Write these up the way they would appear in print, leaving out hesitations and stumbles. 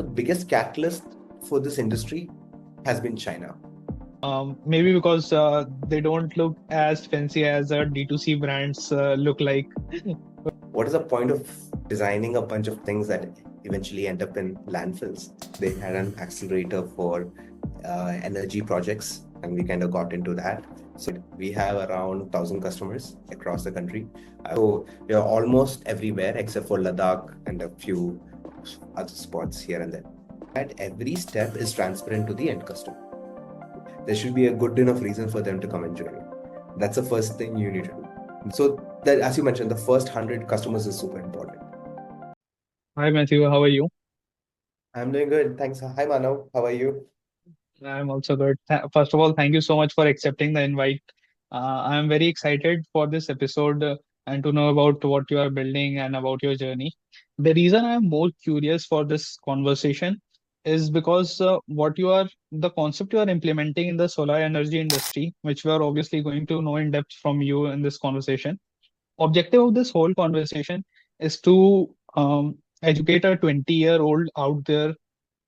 the biggest catalyst for this industry has been China. Maybe because they don't look as fancy as D2C brands look like. What is the point of designing a bunch of things that eventually end up in landfills? They had an accelerator for energy projects, and we kind of got into that. So we have around 1,000 customers across the country. So you're almost everywhere except for Ladakh and a few other spots here and there. At every step is transparent to the end customer. There should be a good enough reason for them to come and join you. That's the first thing you need to do. So that, as you mentioned, the first 100 customers is super important. Hi Matthew, how are you? I'm doing good. Thanks. Hi, Manav. How are you? I'm also good. First of all, thank you so much for accepting the invite. I'm very excited for this episode and to know about what you are building and about your journey. The reason I'm more curious for this conversation is because the concept you are implementing in the solar energy industry, which we are obviously going to know in depth from you in this conversation. Objective of this whole conversation is to educate a 20-year-old out there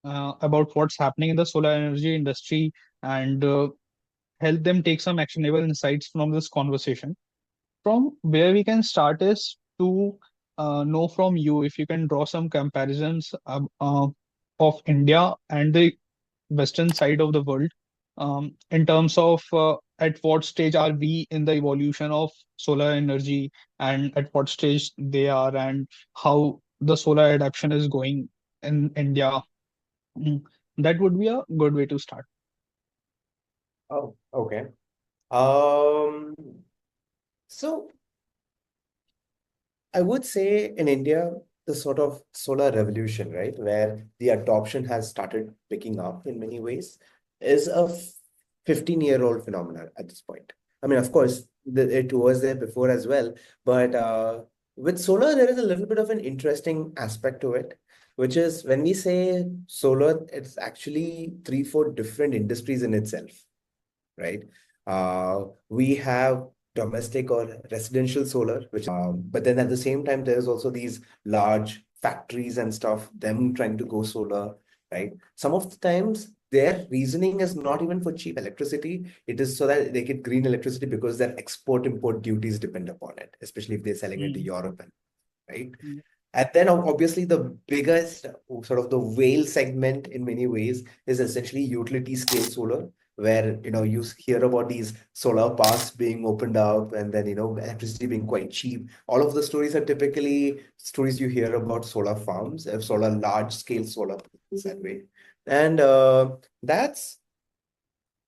about what's happening in the solar energy industry and help them take some actionable insights from this conversation. From where we can start is to know from you if you can draw some comparisons of India and the western side of the world in terms of at what stage are we in the evolution of solar energy and at what stage they are and how the solar adoption is going in India. Mm, That would be a good way to start. Oh, okay. Um, so I would say in India, the sort of solar revolution, right, where the adoption has started picking up in many ways, is a 15-year-old phenomenon at this point. I mean, of course, it was there before as well, but with solar, there is a little bit of an interesting aspect to it, which is when we say solar, it's actually three, four different industries in itself, right? We have domestic or residential solar, which but then at the same time, there's also these large factories and stuff, them trying to go solar, right? Some of the times their reasoning is not even for cheap electricity. It is so that they get green electricity because their export-import duties depend upon it, especially if they're selling it to Mm, Europe, right? mm, And then obviously the biggest sort of the whale segment in many ways is essentially utility scale solar, where you hear about these solar parks being opened up and then electricity being quite cheap. All of the stories are typically stories you hear about solar farms, solar large scale solar parks that way. And that's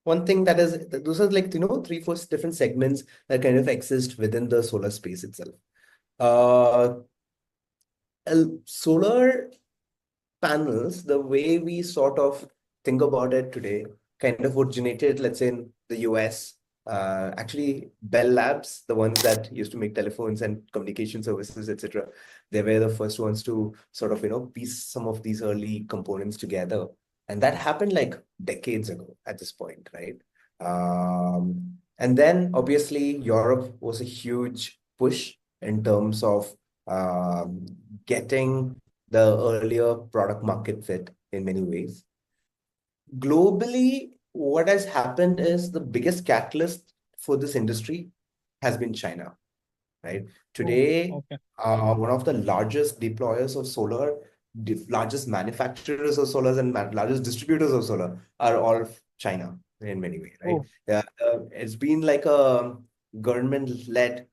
one thing that is those are like three, four different segments that kind of exist within the solar space itself. Uh, Solar panels, the way we sort of think about it today, kind of originated, let's say, in the US. Actually, Bell Labs, the ones that used to make telephones and communication services, etc., they were the first ones to sort of, piece some of these early components together. And that happened like decades ago at this point, right? And then obviously Europe was a huge push in terms of getting the earlier product market fit in many ways. Globally, what has happened is the biggest catalyst for this industry has been China, right? Oh, Today, okay. one of the largest deployers of solar, largest manufacturers of solar, and largest distributors of solar are all China in many ways, right? Oh, Yeah, it's been like a government-led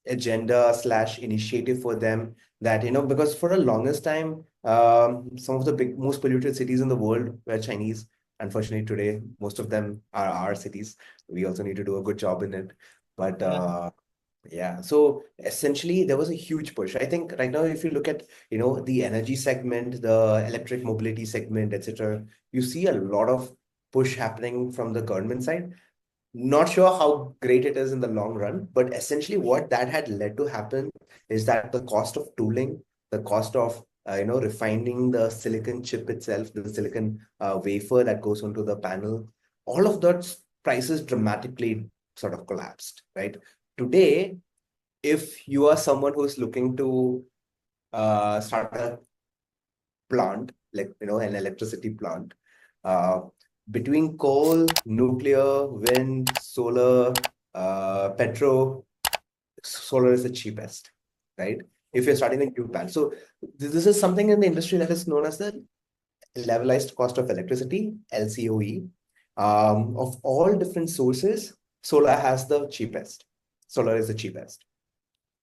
agenda slash initiative for them that because for the longest time some of the most polluted cities in the world were Chinese. Unfortunately today most of them are our cities. We also need to do a good job in it, but yeah. yeah, so essentially there was a huge push. I think right now if you look at the energy segment, the electric mobility segment, etc., you see a lot of push happening from the government side. Not sure how great it is in the long run, but essentially what that had led to happen is that the cost of tooling, the cost of refining the silicon chip itself, the silicon wafer that goes onto the panel, all of those prices dramatically sort of collapsed, right? Today, if you are someone who's looking to start a plant, like, an electricity plant. Uh, Between coal, nuclear, wind, solar, petro, solar is the cheapest, right? If you're starting a new plant. So this is something in the industry that is known as the levelized cost of electricity, LCOE. Of all different sources, solar has the cheapest. Solar is the cheapest,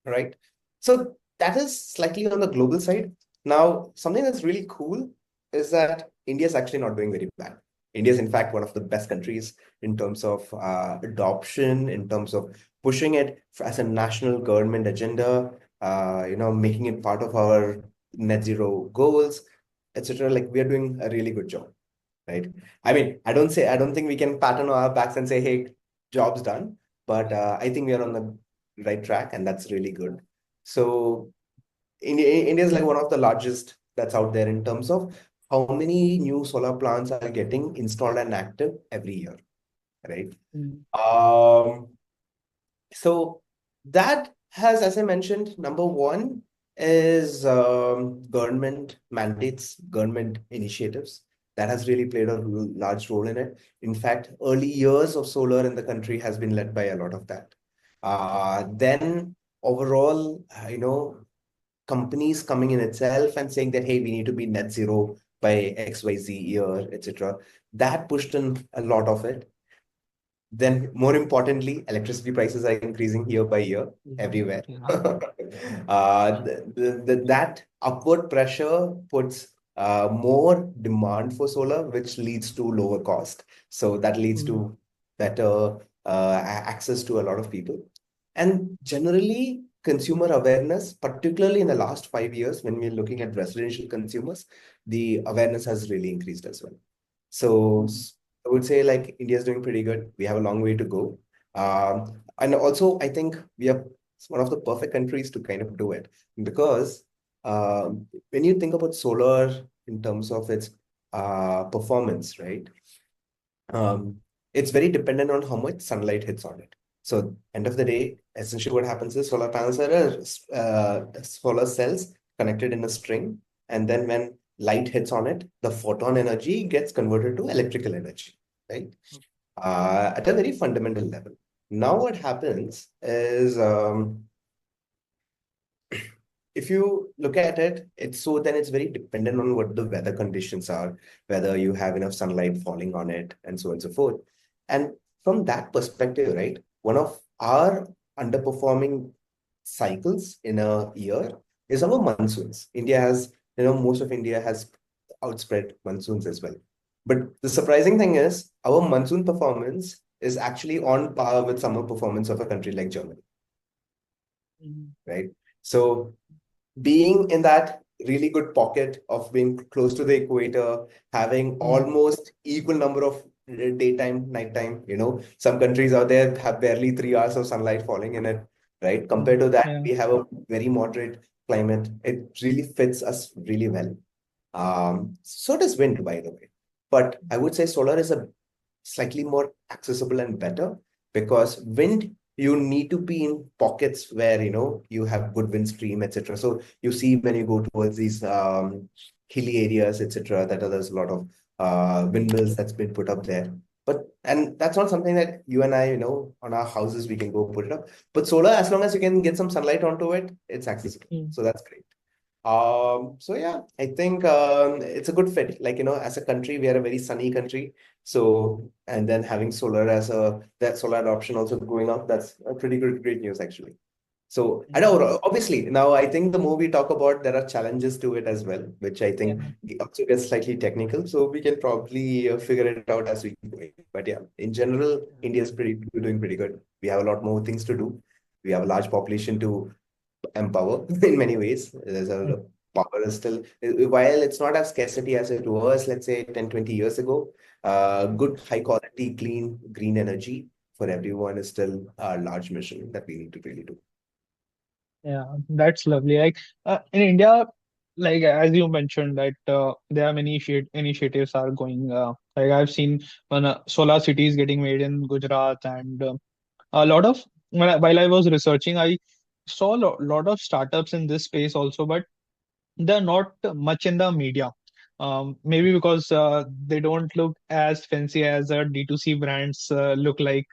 right? So that is slightly on the global side. Now, something that's really cool is that India is actually not doing very bad. India is, in fact, one of the best countries in terms of adoption, in terms of pushing it as a national government agenda, making it part of our net zero goals, etc. Like, we are doing a really good job, right? I mean, I don't think we can pat on our backs and say, hey, job's done. But I think we are on the right track, and that's really good. So India is like one of the largest that's out there in terms of how many new solar plants are getting installed and active every year, right? Mm. Um, so that has, as I mentioned, number one is government mandates, government initiatives. That has really played a large role in it. In fact, early years of solar in the country has been led by a lot of that. Then overall, companies coming in itself and saying that, hey, we need to be net zero by XYZ year, etc. That pushed in a lot of it. Then, more importantly, electricity prices are increasing year by year everywhere. Yeah. That upward pressure puts more demand for solar, which leads to lower cost. So that leads Mm. to better access to a lot of people. And generally, consumer awareness, particularly in the last 5 years, when we're looking at residential consumers, the awareness has really increased as well. So Mm. I would say like India is doing pretty good. We have a long way to go. And also, I think we are one of the perfect countries to kind of do it because when you think about solar in terms of its performance, right? Um, it's very dependent on how much sunlight hits on it. So, end of the day, essentially what happens is solar panels are solar cells connected in a string, and then when light hits on it, the photon energy gets converted to electrical energy, right? At a very fundamental level. Now, what happens is if you look at it, it's very dependent on what the weather conditions are, whether you have enough sunlight falling on it, and so on and so forth. And from that perspective, right, one of our underperforming cycles in a year is our monsoons. Most of India has outspread monsoons as well. But the surprising thing is our monsoon performance is actually on par with summer performance of a country like Germany, Mm. right? So being in that really good pocket of being close to the equator, having Mm. almost equal number of daytime, nighttime, some countries out there have barely 3 hours of sunlight falling in it, right? Compared Mm. to that, Yeah. we have a very moderate climate. It really fits us really well. So does wind, by the way. But I would say solar is a slightly more accessible and better because wind, you need to be in pockets where you have good wind stream, etc. So you see when you go towards these hilly areas, etc., that there's a lot of windmills that's been put up there. And that's not something that you and I, on our houses, we can go put it up. But solar, as long as you can get some sunlight onto it, it's accessible. Mm. So that's great. So yeah, I think it's a good fit. Like, as a country, we are a very sunny country. So, and then having solar that solar adoption also going up, that's a pretty great news actually. So, I Yeah. know, obviously, now I think the more we talk about, there are challenges to it as well, which I think Yeah. also gets slightly technical. So we can probably figure it out as we go. But yeah, in general, India is doing pretty good. We have a lot more things to do. We have a large population to empower in many ways. There's Mm. a power is still, while it's not as scarcity as it was, let's say 10, 20 years ago, good, high quality, clean, green energy for everyone is still a large mission that we need to really do. Yeah, that's lovely. Like in India, like as you mentioned that there are many initiatives are going. Like I've seen one solar cities getting made in Gujarat, and a lot of while I was researching, I saw a lot of startups in this space also, but they're not much in the media. Maybe because they don't look as fancy as D2C brands look like.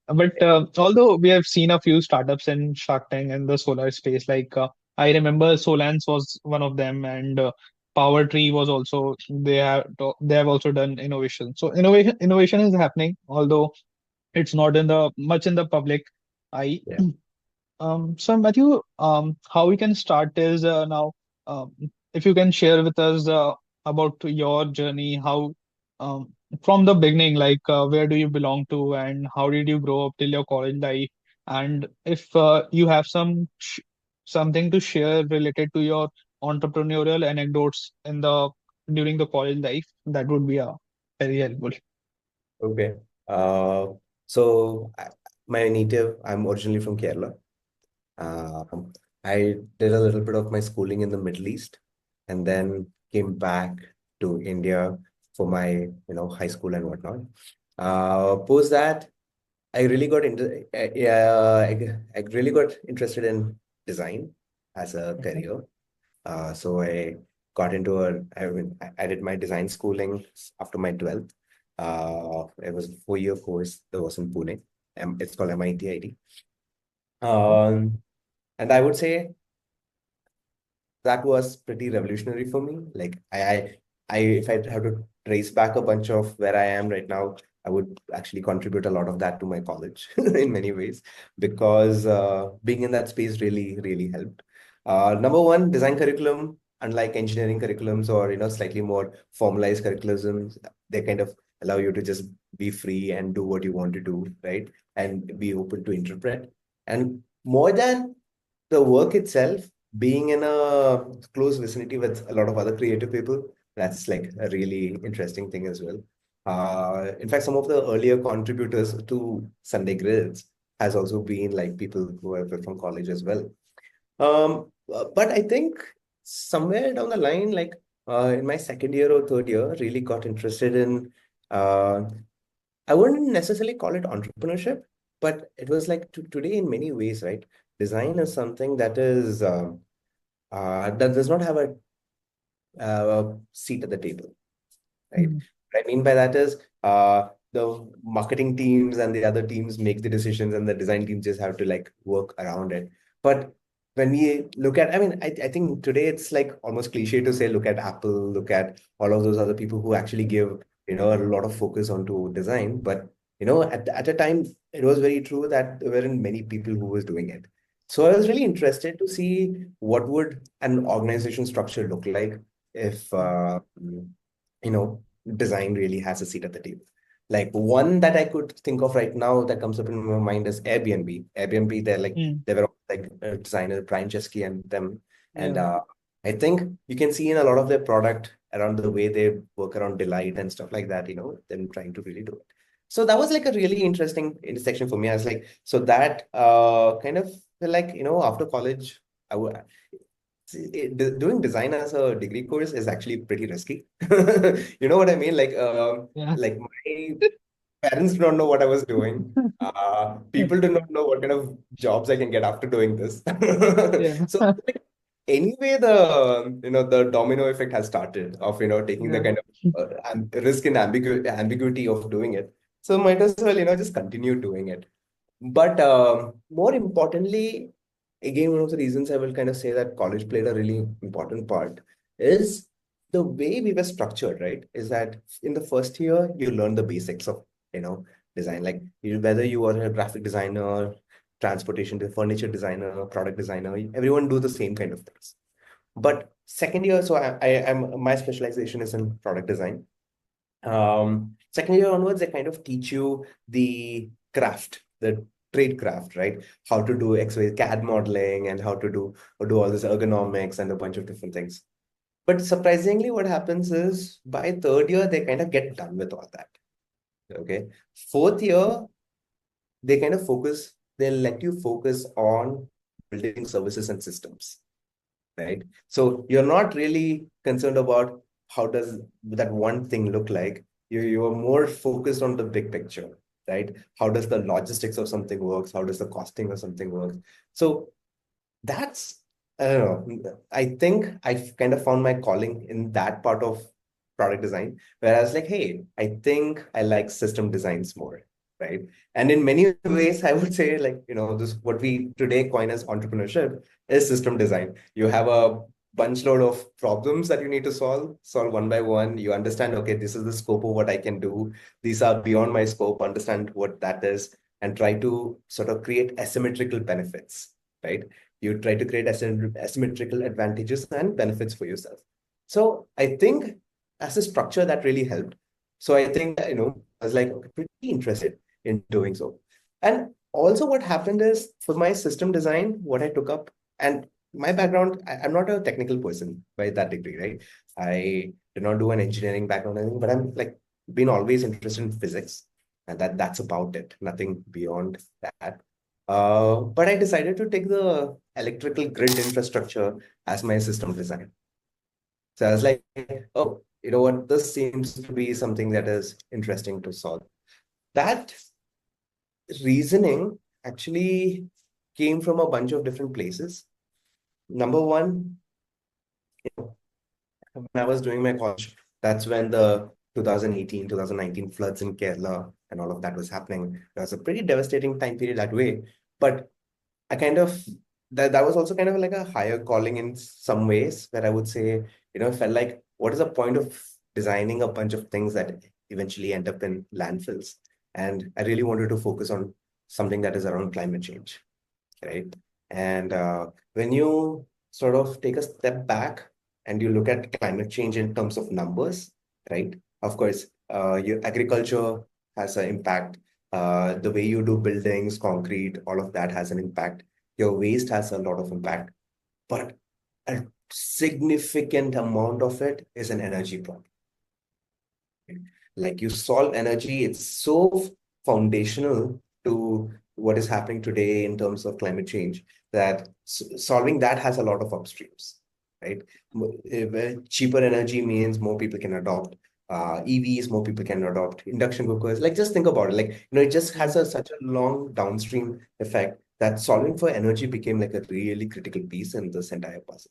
But although we have seen a few startups in Shark Tank and the solar space, like I remember Solans was one of them, and Power Tree was also they have also done innovation. So innovation is happening, although it's not in the much in the public eye. Yeah. So Matthew, how we can start is now, um, if you can share with us about your journey, how from the beginning, like where do you belong to, and how did you grow up till your college life, and if you have something to share related to your entrepreneurial anecdotes in the during the college life, that would be very helpful. Okay. Uh, so my native, I'm originally from Kerala. Um, I did a little bit of my schooling in the Middle East and then came back to India for my, high school and whatnot. Post that, I really got into, I really got interested in design as a Okay. career. So I got into I did my design schooling after my 12th. It was a 4-year course that was in Pune. It's called MIT. And I would say that was pretty revolutionary for me. Like if I had to trace back a bunch of where I am right now, I would actually contribute a lot of that to my college in many ways because being in that space really, really helped. Number one, design curriculum, unlike engineering curriculums or slightly more formalized curriculums, they kind of allow you to just be free and do what you want to do, right? And be open to interpret. And more than the work itself, being in a close vicinity with a lot of other creative people, that's like a really interesting thing as well. In fact, some of the earlier contributors to Sunday Grids has also been like people who are from college as well. But I think somewhere down the line, like in my second year or third year, really got interested in uh, I wouldn't necessarily call it entrepreneurship, but it was like today in many ways, right? Design is something that does not have a seat at the table, right? Mm. What I mean by that is the marketing teams and the other teams make the decisions, and the design teams just have to like work around it. But when we look at, I mean, I think today it's like almost cliche to say, look at Apple, look at all of those other people who actually give, a lot of focus onto design. But, at a time, it was very true that there weren't many people who was doing it. So I was really interested to see what would an organization structure look like if, design really has a seat at the table. Like one that I could think of right now that comes up in my mind is Airbnb. Airbnb, Mm. they were like designer Brian Chesky and them. And Yeah. I think you can see in a lot of their product around the way they work around delight and stuff like that, them trying to really do it. So that was like a really interesting intersection for me. I was like, so that kind of feel like, after college, I would doing design as a degree course is actually pretty risky. You know what I mean? Yeah. Like my parents don't know what I was doing. People do not know what kind of jobs I can get after doing this. Yeah. So like, anyway, the domino effect has started of taking the Yeah. kind of risk and ambiguity of doing it. So might as well just continue doing it. But more importantly, again, one of the reasons I will kind of say that college played a really important part is the way we were structured, right? Is that in the first year, you learn the basics of, design. Like whether you are a graphic designer, furniture designer, product designer, everyone do the same kind of things. But second year, so my specialization is in product design. Second year onwards, they kind of teach you the craft, the trade craft, right? How to do X-ray CAD modeling and how to do all this ergonomics and a bunch of different things. But surprisingly, what happens is by third year, they kind of get done with all that. Okay. Fourth year, they kind of they'll let you focus on building services and systems, right? So you're not really concerned about how does that one thing look like. You're more focused on the big picture, right? How does the logistics of something works? How does the costing of something work? So that's I don't know. I think I've kind of found my calling in that part of product design, where I was like, hey, I think I like system designs more, right? And in many ways, I would say, like, this what we today coin as entrepreneurship is system design. You have a bunch load of problems that you need to solve one by one. You understand, okay, this is the scope of what I can do. These are beyond my scope, understand what that is, and try to sort of create asymmetrical benefits, right? You try to create asymmetrical advantages and benefits for yourself. So I think as a structure that really helped. So I think, I was like pretty interested in doing so. And also what happened is for my system design, what I took up, and my background, I'm not a technical person by that degree, right? I did not do an engineering background or anything, but I'm like been always interested in physics. And that's about it, nothing beyond that. But I decided to take the electrical grid infrastructure as my system design. So I was like, oh, you know what? This seems to be something that is interesting to solve. That reasoning actually came from a bunch of different places. Number one, when I was doing my college, that's when the 2018, 2019 floods in Kerala and all of that was happening. It was a pretty devastating time period that way. But I kind of that was also kind of like a higher calling in some ways, where I would say, felt like what is the point of designing a bunch of things that eventually end up in landfills? And I really wanted to focus on something that is around climate change, right? And when you sort of take a step back and you look at climate change in terms of numbers, right? Of course, your agriculture has an impact. The way you do buildings, concrete, all of that has an impact. Your waste has a lot of impact, but a significant amount of it is an energy problem. Like you solve energy, it's so foundational to what is happening today in terms of climate change that solving that has a lot of upstreams, right? Cheaper energy means more people can adopt. EVs, more people can adopt induction cookers. Like just think about it. Like, it just has such a long downstream effect that solving for energy became like a really critical piece in this entire puzzle,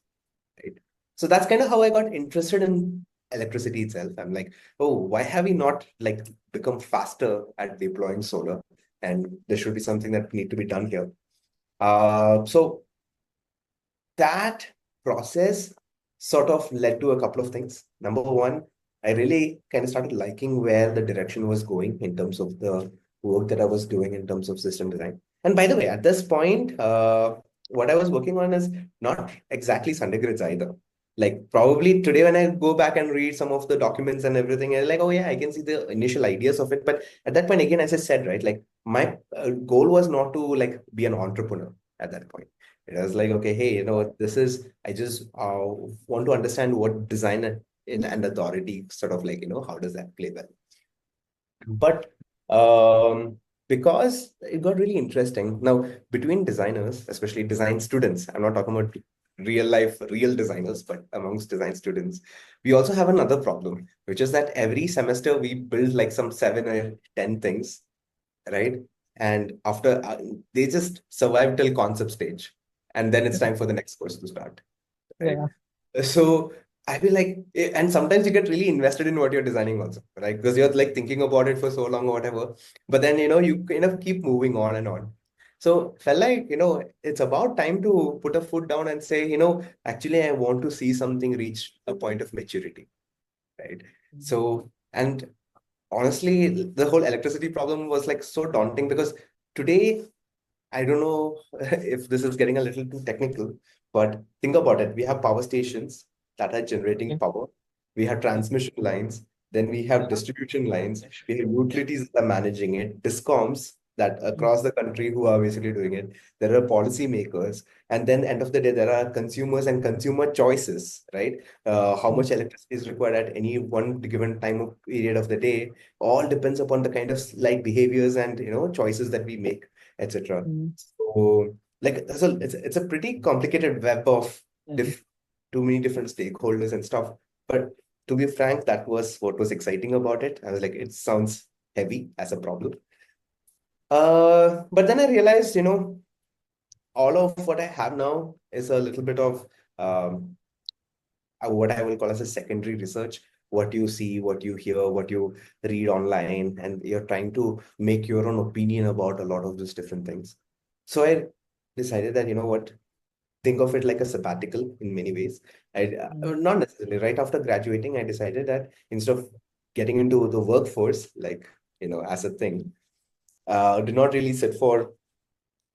right? So that's kind of how I got interested in electricity itself. I'm like, oh, why have we not like become faster at deploying solar? And there should be something that need to be done here. So that process sort of led to a couple of things. Number one, I really kind of started liking where the direction was going in terms of the work that I was doing in terms of system design. And by the way, at this point, what I was working on is not exactly Sunday grids either. Like probably today when I go back and read some of the documents and everything, I'm like, oh yeah, I can see the initial ideas of it. But at that point, again, as I said, right, like my goal was not to like be an entrepreneur at that point. It was like, okay, hey, this is, I just want to understand what design and authority sort of like, how does that play well? But because it got really interesting. Now, between designers, especially design students, I'm not talking about real life, real designers, but amongst design students, we also have another problem, which is that every semester we build like some 7 or 10 things, right? And after they just survive till concept stage, and then it's time for the next course to start, right? Yeah. So I feel like, and sometimes you get really invested in what you're designing also, right? Because you're like thinking about it for so long or whatever. But then, you kind of keep moving on and on. So felt like, it's about time to put a foot down and say, actually, I want to see something reach a point of maturity, right? So, and honestly, the whole electricity problem was like so daunting because today, I don't know if this is getting a little too technical, but think about it. We have power stations that are generating Okay. power. We have transmission lines. Then we have distribution lines. We have utilities that are managing it, discoms that across the country who are basically doing it. There are policymakers. And then end of the day, there are consumers and consumer choices, right? How much electricity is required at any one given time of period of the day all depends upon the kind of like behaviors and choices that we make, etc. Mm. So like it's a pretty complicated web of Mhm. too many different stakeholders and stuff. But to be frank, that was what was exciting about it. I was like, it sounds heavy as a problem. But then I realized, all of what I have now is a little bit of um, what I will call as a secondary research. What you see, what you hear, what you read online, and you're trying to make your own opinion about a lot of these different things. So I decided that, you know what, think of it like a sabbatical in many ways. Not necessarily. Right after graduating, I decided that instead of getting into the workforce, like, as a thing, did not really sit for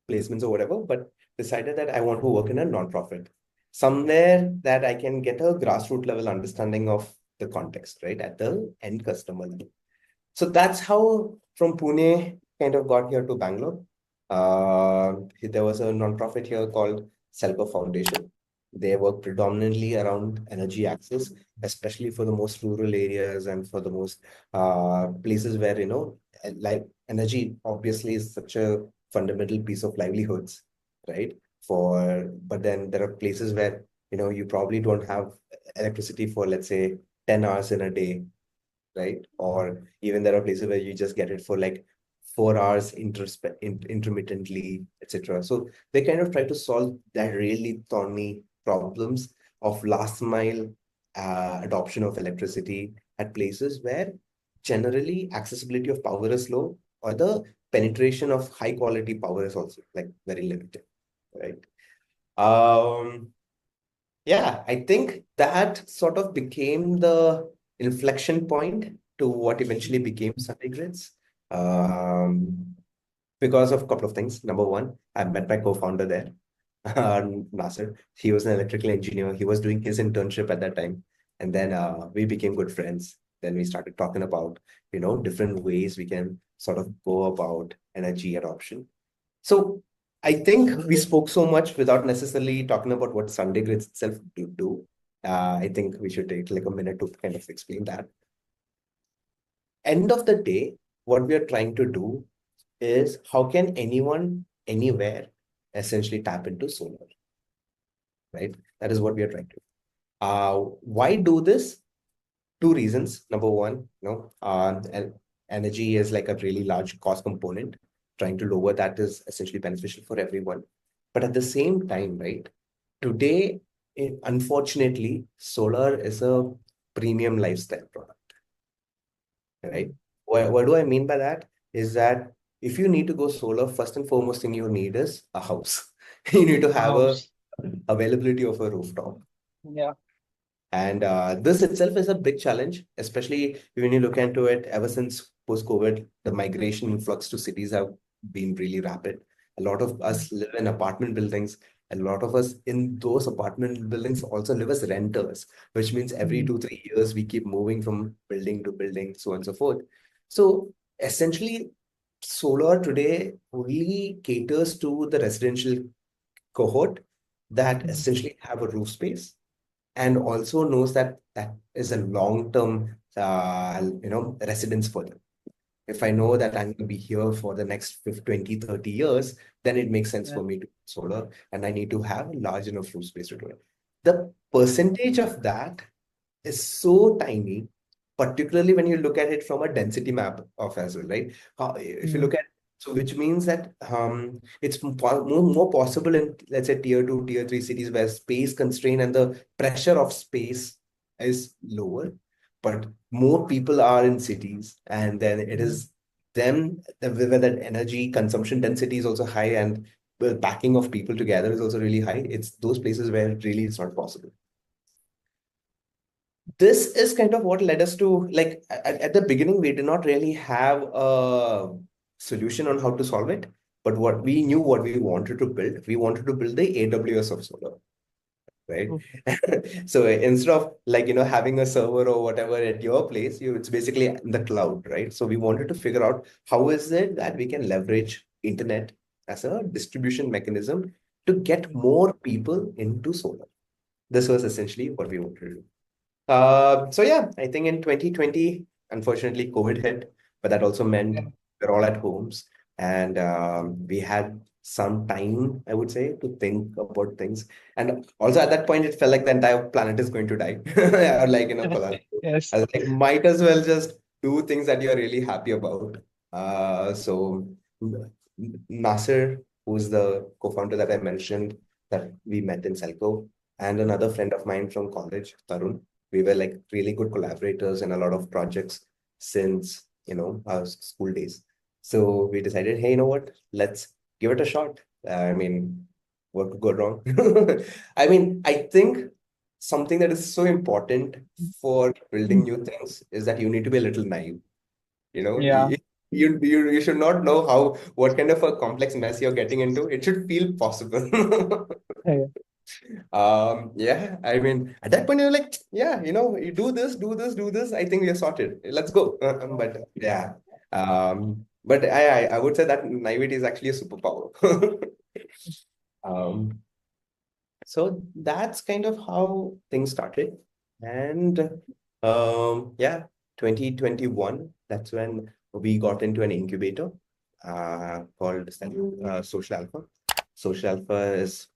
placements or whatever, but decided that I want to work in a nonprofit, somewhere that I can get a grassroots level understanding of the context, right, at the end customer level. So that's how from Pune kind of got here to Bangalore. There was a nonprofit here called Selpa Foundation. They work predominantly around energy access, especially for the most rural areas and for the most places where, like energy obviously is such a fundamental piece of livelihoods, right? But then there are places where, you probably don't have electricity for, let's say, 10 hours in a day, right? Or even there are places where you just get it for like 4 hours intermittently, etc. So they kind of try to solve that really thorny problems of last mile adoption of electricity at places where generally accessibility of power is low, or the penetration of high quality power is also like very limited, right? Um, yeah, I think that sort of became the inflection point to what eventually became SundayGrids. Um, because of a couple of things. Number one, I met my co-founder there, Nasser. He was an electrical engineer. He was doing his internship at that time. And then we became good friends. Then we started talking about, different ways we can sort of go about energy adoption. So I think we spoke so much without necessarily talking about what SundayGrid itself do. I think we should take like a minute to kind of explain that. End of the day, what we are trying to do is how can anyone, anywhere, essentially tap into solar, right? That is what we are trying to do. Why do this? Two reasons. Number one, energy is like a really large cost component. Trying to lower that is essentially beneficial for everyone. But at the same time, right, today, unfortunately, solar is a premium lifestyle product, right? What do I mean by that? Is that if you need to go solar, first and foremost thing you need is a house. You need to A have a house. availability of a rooftop. Yeah. And this itself is a big challenge, especially when you look into it. Ever since post-COVID, the migration influx to cities have been really rapid. A lot of us live in apartment buildings. A lot of us in those apartment buildings also live as renters, which means every Mm. 2, 3 years we keep moving from building to building, so on and so forth. So essentially, solar today only caters to the residential cohort that Mm. essentially have a roof space and also knows that that is a long-term, residence for them. If I know that I'm going to be here for the next 50, 20, 30 years, then it makes sense Yeah. for me to solar, and I need to have a large enough roof space to do it. The percentage of that is so tiny, particularly when you look at it from a density map of as well, right? If you Mm. look at so which means that it's more possible in, let's say, tier two, tier three cities where space constraint and the pressure of space is lower, but more people are in cities, and then it Mm. is them where that energy consumption density is also high, and the packing of people together is also really high. It's those places where really it's not possible. This is kind of what led us to, like, at the beginning we did not really have a solution on how to solve it, but what we knew, what we wanted to build the AWS of solar, right? Okay. So instead of, like, having a server or whatever at your place, it's basically in the cloud, right? So we wanted to figure out how is it that we can leverage internet as a distribution mechanism to get more people into solar. This was essentially what we wanted to do. So yeah, I think in 2020, unfortunately, COVID hit, but that also meant Yeah. we're all at homes, and we had some time, I would say, to think about things. And also at that point, it felt like the entire planet is going to die. Or like, collapse. Yes. I was like, might as well just do things that you're really happy about. So Nasser who's the co-founder that I mentioned that we met in Selco, and another friend of mine from college, Tarun. We were like really good collaborators in a lot of projects since, our school days. So we decided, hey, you know what? Let's give it a shot. I mean, what could go wrong? I mean, I think something that is so important for building new things is that you need to be a little naive. You know, Yeah. you should not know what kind of a complex mess you're getting into. It should feel possible. Yeah. Yeah, I mean, at that point, you're like, yeah, you do this, do this, do this. I think we are sorted. Let's go. But yeah, but I would say that naivety is actually a superpower. Um, so that's kind of how things started. And yeah, 2021, that's when we got into an incubator called Social Alpha. Social Alpha is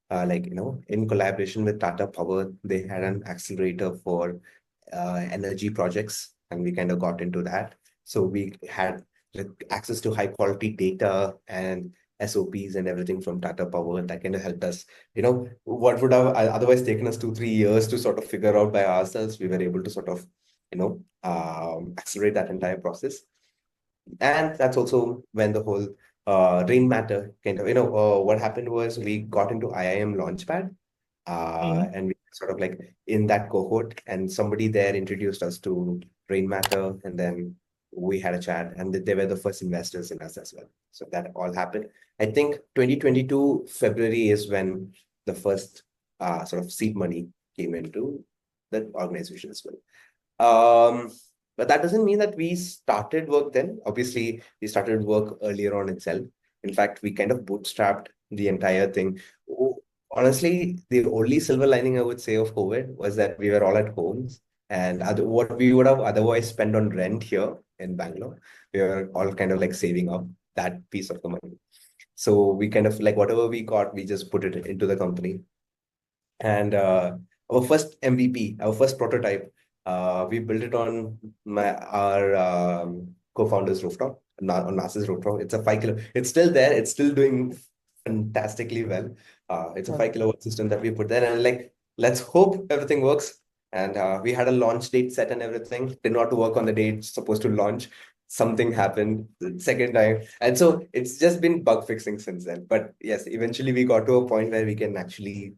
in collaboration with Tata Power, they had an accelerator for energy projects, and we kind of got into that. So we had access to high quality data and SOPs and everything from Tata Power, and that kind of helped us. What would have otherwise taken us 2 3 years to sort of figure out by ourselves, we were able to sort of accelerate that entire process. And that's also when the whole Rainmatter kind of, what happened was we got into IIM Launchpad, Mhm. and we sort of like in that cohort, and somebody there introduced us to Rainmatter, and then we had a chat, and they were the first investors in us as well. So that all happened. I think 2022 February is when the first sort of seed money came into the organization as well. But that doesn't mean that we started work then. Obviously, we started work earlier on itself. In fact, we kind of bootstrapped the entire thing. Honestly, the only silver lining I would say of COVID was that we were all at homes, and what we would have otherwise spent on rent here in Bangalore, we were all kind of like saving up that piece of the money. So we kind of like whatever we got, we just put it into the company. And our first MVP, our first prototype, we built it on our co-founder's rooftop, on Nas's rooftop. It's a 5 kilo. It's still there. It's still doing fantastically well. It's a Yeah. 5 kilowatt system that we put there, and like, let's hope everything works. And we had a launch date set and everything. Did not work on the date supposed to launch. Something happened the second time, and so it's just been bug fixing since then. But yes, eventually we got to a point where we can actually,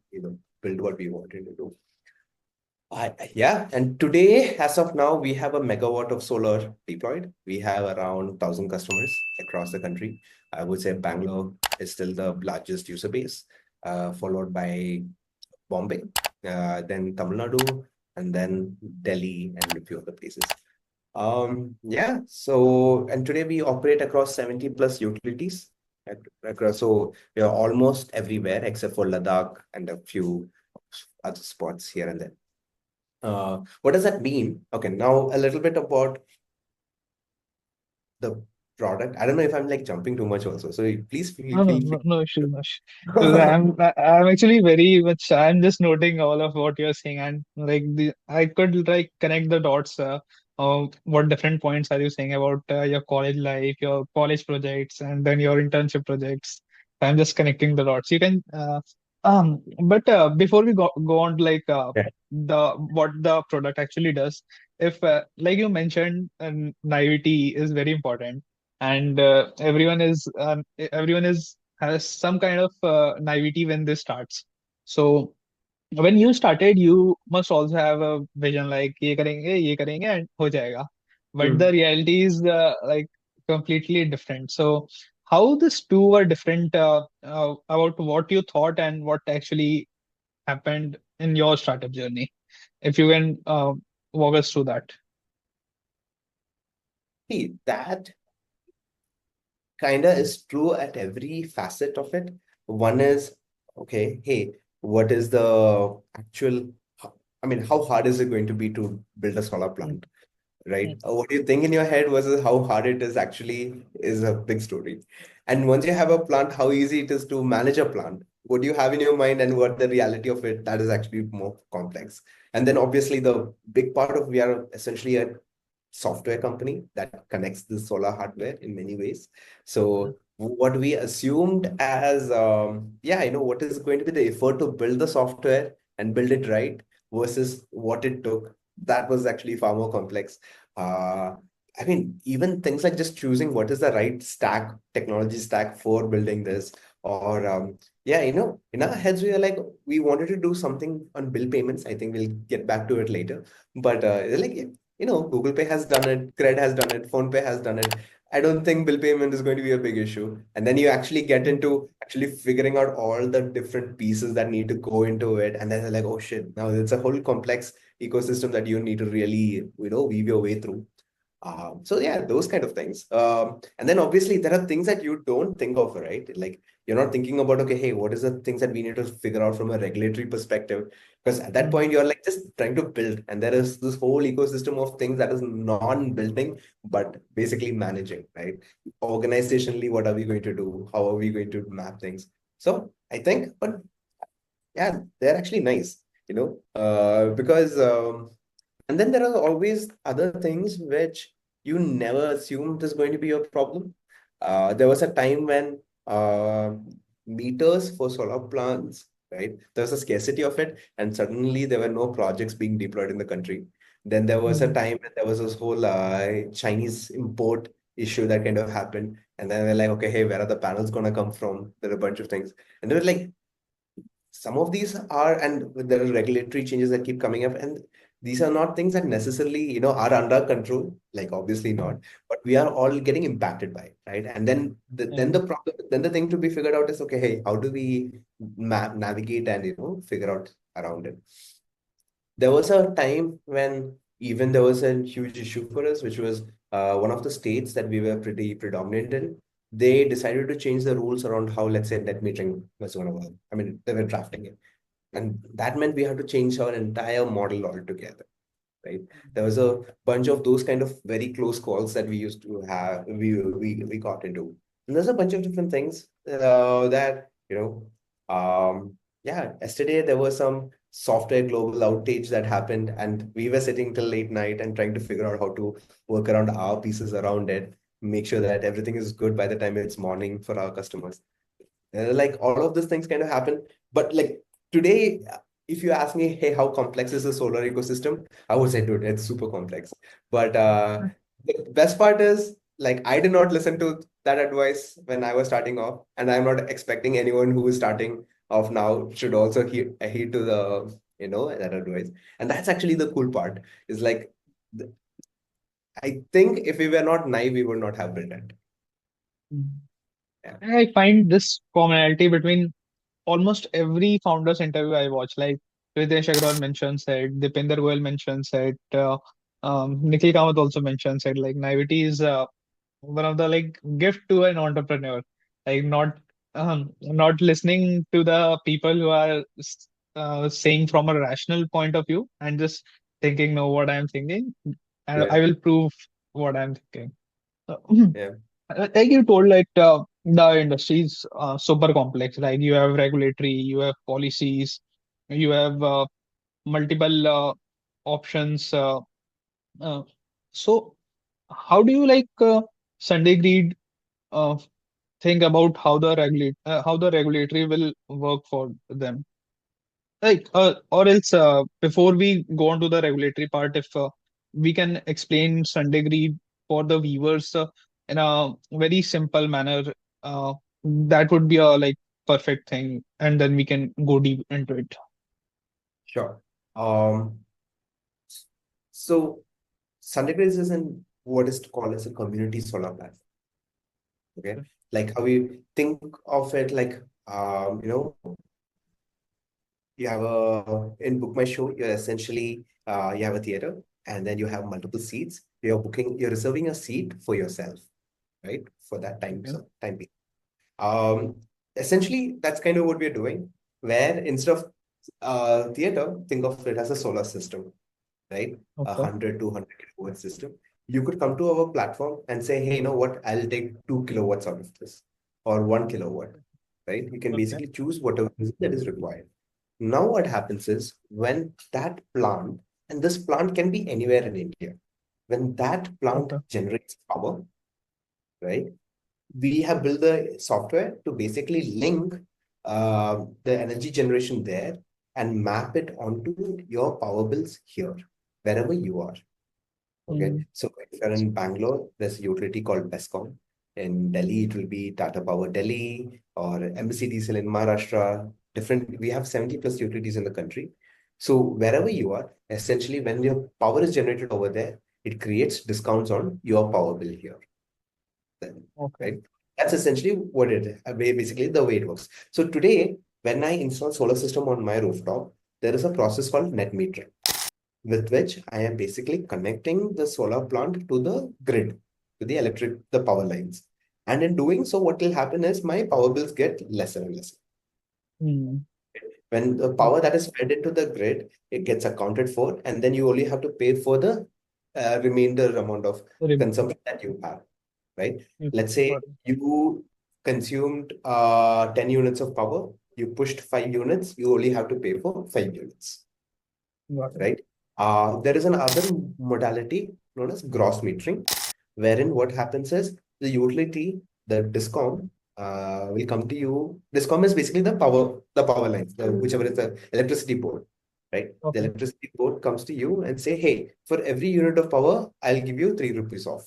build what we wanted to do. Yeah, and today, as of now, we have a megawatt of solar deployed. We have around 1,000 customers across the country. I would say Bangalore is still the largest user base, followed by Bombay, then Tamil Nadu, and then Delhi and a few other places. Yeah, so, and today we operate across 70 plus utilities across, so we are almost everywhere except for Ladakh and a few other spots here and there. What does that mean? Okay, now a little bit about the product. I don't know if I'm like jumping too much also, so please No, no, feel no, free. no issues, no issues. So I'm actually very much. I'm just noting all of what you're saying, and like I could like connect the dots. What different points are you saying about your college life, your college projects, and then your internship projects? I'm just connecting the dots. You can. But before we go on, like Yeah. the what the product actually does, if like you mentioned, naivety is very important, and everyone is has some kind of naivety when this starts. So when you started, you must also have a vision like ye karenge and ho jayega. But Hmm. the reality is like completely different. So how these two were different about what you thought and what actually happened in your startup journey. If you can walk us through that. See, that kind of is true at every facet of it. One is, okay, hey, what is the actual, I mean, how hard is it going to be to build a solar Mm, plant? Right? mm, What you think in your head versus how hard it is actually is a big story. And once you have a plant, how easy it is to manage a plant. What you have in your mind and what the reality of it, that is actually more complex. And then obviously the big part of we are essentially a software company that connects the solar hardware in many ways. So what we assumed as what is going to be the effort to build the software and build it right versus what it took, that was actually far more complex. uh I mean, even things like just choosing what is the right stack, technology stack for building this, or in our heads we are like, we wanted to do something on bill payments. I think we'll get back to it later, but like, Google Pay has done it, Cred has done it, Phone Pay has done it. I don't think bill payment is going to be a big issue. And then you actually get into actually figuring out all the different pieces that need to go into it. And then they're like, oh shit, now it's a whole complex ecosystem that you need to really, weave your way through. So yeah, those kind of things. And then obviously there are things that you don't think of, right? Like you're not thinking about, okay, hey, what is the things that we need to figure out from a regulatory perspective? Because at that point you're like just trying to build, and there is this whole ecosystem of things that is non-building, but basically managing, right? Organizationally, what are we going to do? How are we going to map things? So I think, but yeah, they're actually nice, because and then there are always other things which you never assumed is going to be a problem. There was a time when meters for solar plants, right? There was a scarcity of it, and suddenly there were no projects being deployed in the country. Then there was a time when there was this whole Chinese import issue that kind of happened. And then they're like, okay, hey, where are the panels going to come from? There are a bunch of things. And they were like, some of these are, and there are regulatory changes that keep coming up, and these are not things that necessarily are under control, like obviously not, but we are all getting impacted by it, right? And then the problem, then the thing to be figured out is, okay, hey, how do we navigate and figure out around it? There was a time when even there was a huge issue for us, which was one of the states that we were pretty predominant in. They decided to change the rules around how, let's say, net metering was going to work. I mean, they were drafting it. And that meant we had to change our entire model altogether, right? There was a bunch of those kind of very close calls that we used to have, we got into. And there's a bunch of different things that, yeah, yesterday there was some software global outage that happened, and we were sitting till late night and trying to figure out how to work around our pieces around it, make sure that everything is good by the time it's morning for our customers. Like all of these things kind of happen. But like today, if you ask me, hey, how complex is the solar ecosystem? I would say, dude, it's super complex. But the best part is, like, I did not listen to that advice when I was starting off, and I'm not expecting anyone who is starting off now should also heed to the that advice. And that's actually the cool part. Is like, I think if we were not naive, we would not have built it. Yeah. I find this commonality between almost every founder's interview I watch. Like Ritesh Agrawal mentions it, Dipinder Goyal mentions it, Nikhil Kamath also mentions it. Like naivety is one of the like gift to an entrepreneur. Like not listening to the people who are saying from a rational point of view and just thinking, no, what I'm thinking, and Yeah. I will prove what I'm thinking. So, Yeah. like you told, like the industry is super complex. Like you have regulatory, you have policies, you have multiple options. Uh, so how do you like SundayGrid uh, think about how the regulatory will work for them? Like or else before we go on to the regulatory part, if we can explain SundayGrid for the viewers in a very simple manner, that would be a like perfect thing, and then we can go deep into it. Sure. Um, so SundayGrid is in what is called as a community solar platform. Okay. Like how we think of it, like, you have in Book My Show, you're essentially, you have a theater, and then you have multiple seats. You're reserving a seat for yourself, right? For that time, Okay. so time being. Um, Essentially, that's kind of what we're doing, where instead of theater, think of it as a solar system, right? A Okay. 100, 200 kilowatt system. You could come to our platform and say, hey, you know what? I'll take 2 kilowatts out of this, or 1 kilowatt, right? You can Okay. basically choose whatever it is that is required. Now, what happens is when that plant, and this plant can be anywhere in India, when that plant Okay. generates power, right? we have built the software to basically link the energy generation there and map it onto your power bills here, wherever you are. Okay, Mm, so if you're in Bangalore, there's a utility called BESCOM. In Delhi, it will be Tata Power Delhi or MSCDCL in Maharashtra. Different, we have 70 plus utilities in the country. So wherever you are, essentially, when your power is generated over there, it creates discounts on your power bill here. Then, okay. right? That's essentially what it is, basically the way it works. So today, when I install solar system on my rooftop, there is a process called net metering, with which I am basically connecting the solar plant to the grid, to the power lines. And in doing so, what will happen is my power bills get lesser and lesser. Mm, When the power that is fed into the grid, it gets accounted for, and then you only have to pay for the remainder amount of remember. consumption that you have, right? Mm, Let's say got it. you consumed 10 units of power, you pushed 5 units, you only have to pay for 5 units, Got it. right? There is another modality known as gross metering, wherein what happens is the utility, the discom, will come to you. Discom is basically the power lines, whichever is the electricity board, right? The Okay. electricity board comes to you and say, hey, for every unit of power, I'll give you 3 rupees off.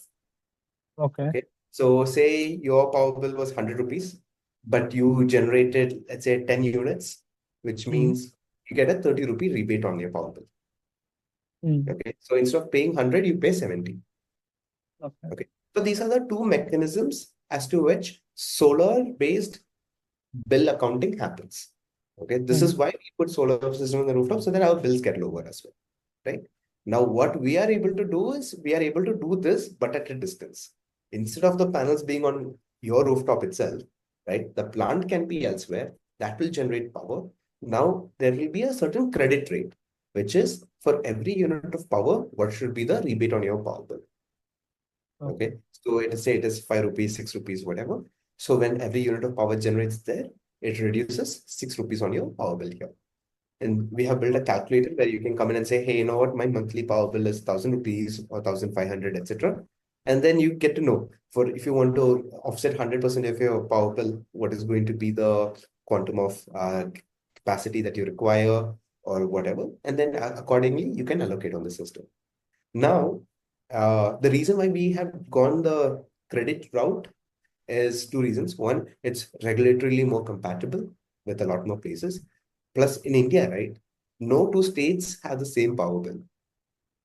Okay. Okay. So say your power bill was 100 rupees, but you generated, let's say, 10 units, which Mm, means you get a 30 rupee rebate on your power bill. mm, Okay. So instead of paying 100, you pay 70. okay. Okay. So these are the two mechanisms as to which solar based bill accounting happens. Okay. This Mm, is why we put solar system on the rooftop so that our bills get lower as well. Right. Now, what we are able to do is we are able to do this, but at a distance. Instead of the panels being on your rooftop itself, right, the plant can be elsewhere that will generate power. Now, there will be a certain credit rate, which is for every unit of power, what should be the rebate on your power bill? okay. Okay, so it is say it is 5 rupees, 6 rupees, whatever. So when every unit of power generates there, it reduces 6 rupees on your power bill here. And we have built a calculator where you can come in and say, hey, you know what, my monthly power bill is 1,000 rupees or 1,500, etc. And then you get to know for if you want to offset 100% of your power bill, what is going to be the quantum of capacity that you require or whatever. And then accordingly, you can allocate on the system. Now, the reason why we have gone the credit route is two reasons. One, it's regulatorily more compatible with a lot more places. Plus, in India, right, no two states have the same power bill.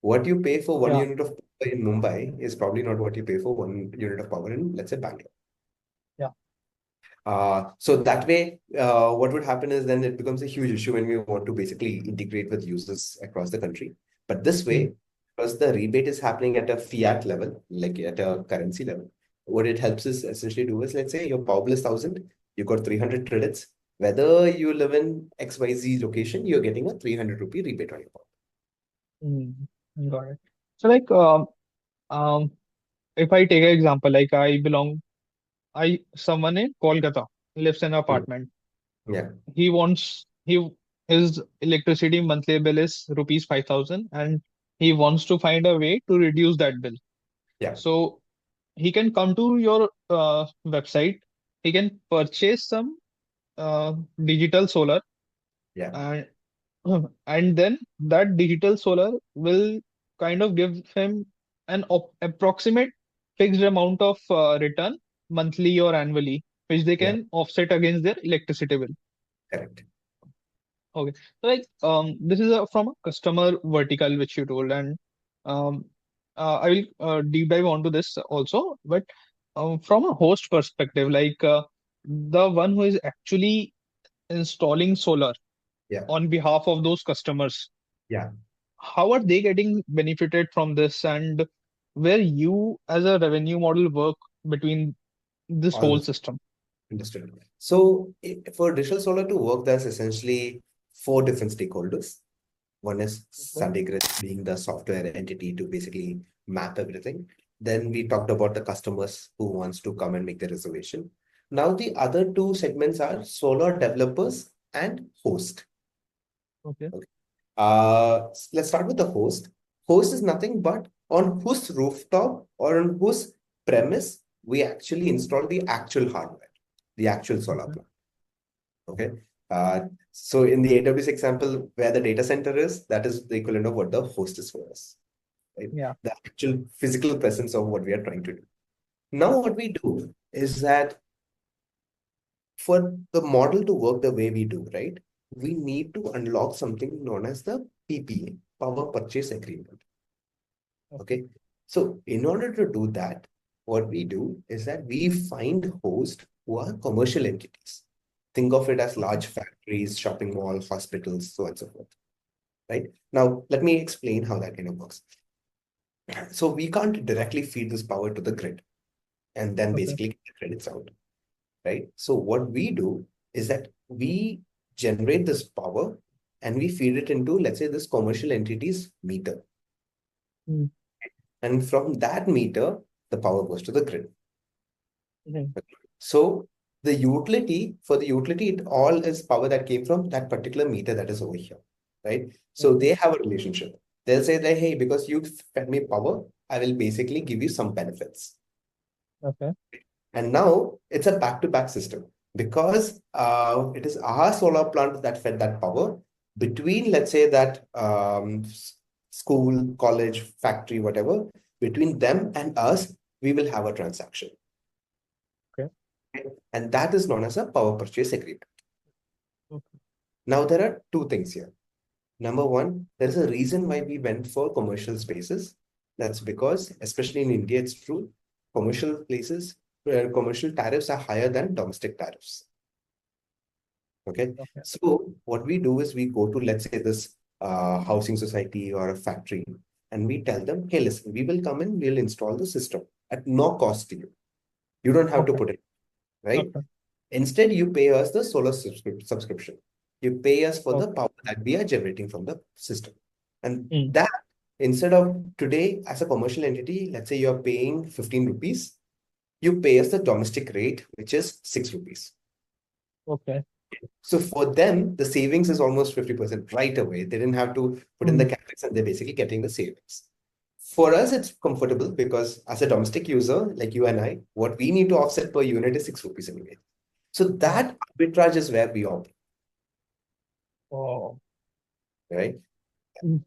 What you pay for one Yeah. unit of power in Mumbai is probably not what you pay for one unit of power in, let's say, Bangalore. Yeah. So that way, what would happen is then it becomes a huge issue when we want to basically integrate with users across the country. But this Mm, way, because the rebate is happening at a fiat level, like at a currency level, what it helps is essentially do is, let's say your power bill is 1,000, you got 300 credits. Whether you live in XYZ location, you're getting a 300 rupee rebate on your power. mm, got it. So like um if I take an example, like I someone in Kolkata lives in an Hmm. apartment. Yeah, He wants he his electricity monthly bill is rupees 5,000 and he wants to find a way to reduce that bill. yeah, So he can come to your website. He can purchase some digital solar yeah, and and then that digital solar will kind of give him an approximate fixed amount of return monthly or annually, which they yeah, can offset against their electricity bill. correct. Okay, so like this is from a customer vertical which you told, and um, I will deep dive onto this also. But from a host perspective, like the one who is actually installing solar Yeah, on behalf of those customers, yeah. how are they getting benefited from this, and where you as a revenue model work between this All whole this. system? Understood. So for digital solar to work, there's essentially four different stakeholders. One is Okay. SundayGrid being the software entity to basically map everything. Then we talked about the customers who wants to come and make the reservation. Now the other two segments are solar developers and host. Okay. Okay. Let's start with the host. Host is nothing but on whose rooftop or on whose premise we actually install the actual hardware, the actual solar Okay. plant. Okay. So in the AWS example, where the data center is, that is the equivalent of what the host is for us, right? Yeah. The actual physical presence of what we are trying to do. Now, what we do is that for the model to work the way we do, right, we need to unlock something known as the PPA, Power Purchase Agreement. Okay. So in order to do that, what we do is that we find hosts who are commercial entities. Think of it as Okay. large factories, shopping malls, hospitals, so on and so forth. Right? Now, let me explain how that kind of works. So we can't directly feed this power to the grid and then Okay. basically get the credits out. Right? So what we do is that we generate this power and we feed it into, let's say, this commercial entity's meter. Mm. And from that meter, the power goes to the grid. Okay. So the utility, for the utility, it all is power that came from that particular meter that is over here, right? So Okay. they have a relationship. They'll say that, hey, because you fed me power, I will basically give you some benefits. Okay. And now it's a back-to-back system because it is our solar plant that fed that power between, let's say, that school, college, factory, whatever, between them and us, we will have a transaction. Okay. And that is known as a power purchase agreement. Okay. Now, there are two things here. Number one, there's a reason why we went for commercial spaces. That's because, especially in India, it's true, commercial places where commercial tariffs are higher than domestic tariffs. Okay. Okay. So what we do is we go to, let's say, this housing society or a factory, and we tell them, hey, listen, we will come in, we'll install the system at no cost to you. You don't have to Okay. put it, right? Okay. Instead, you pay us the solar subscription. You pay us for the Okay. power that we are generating from the system. And Mm. that, instead of today, as a commercial entity, let's say you're paying 15 rupees, you pay us the domestic rate, which is 6 rupees. Okay. So for them, the savings is almost 50% right away. They didn't have to put in the Mm. capex and they're basically getting the savings. For us, it's comfortable because as a domestic user, like you and I, what we need to offset per unit is 6 rupees anyway. So Yeah. that arbitrage is where we operate, Oh. right? Mm.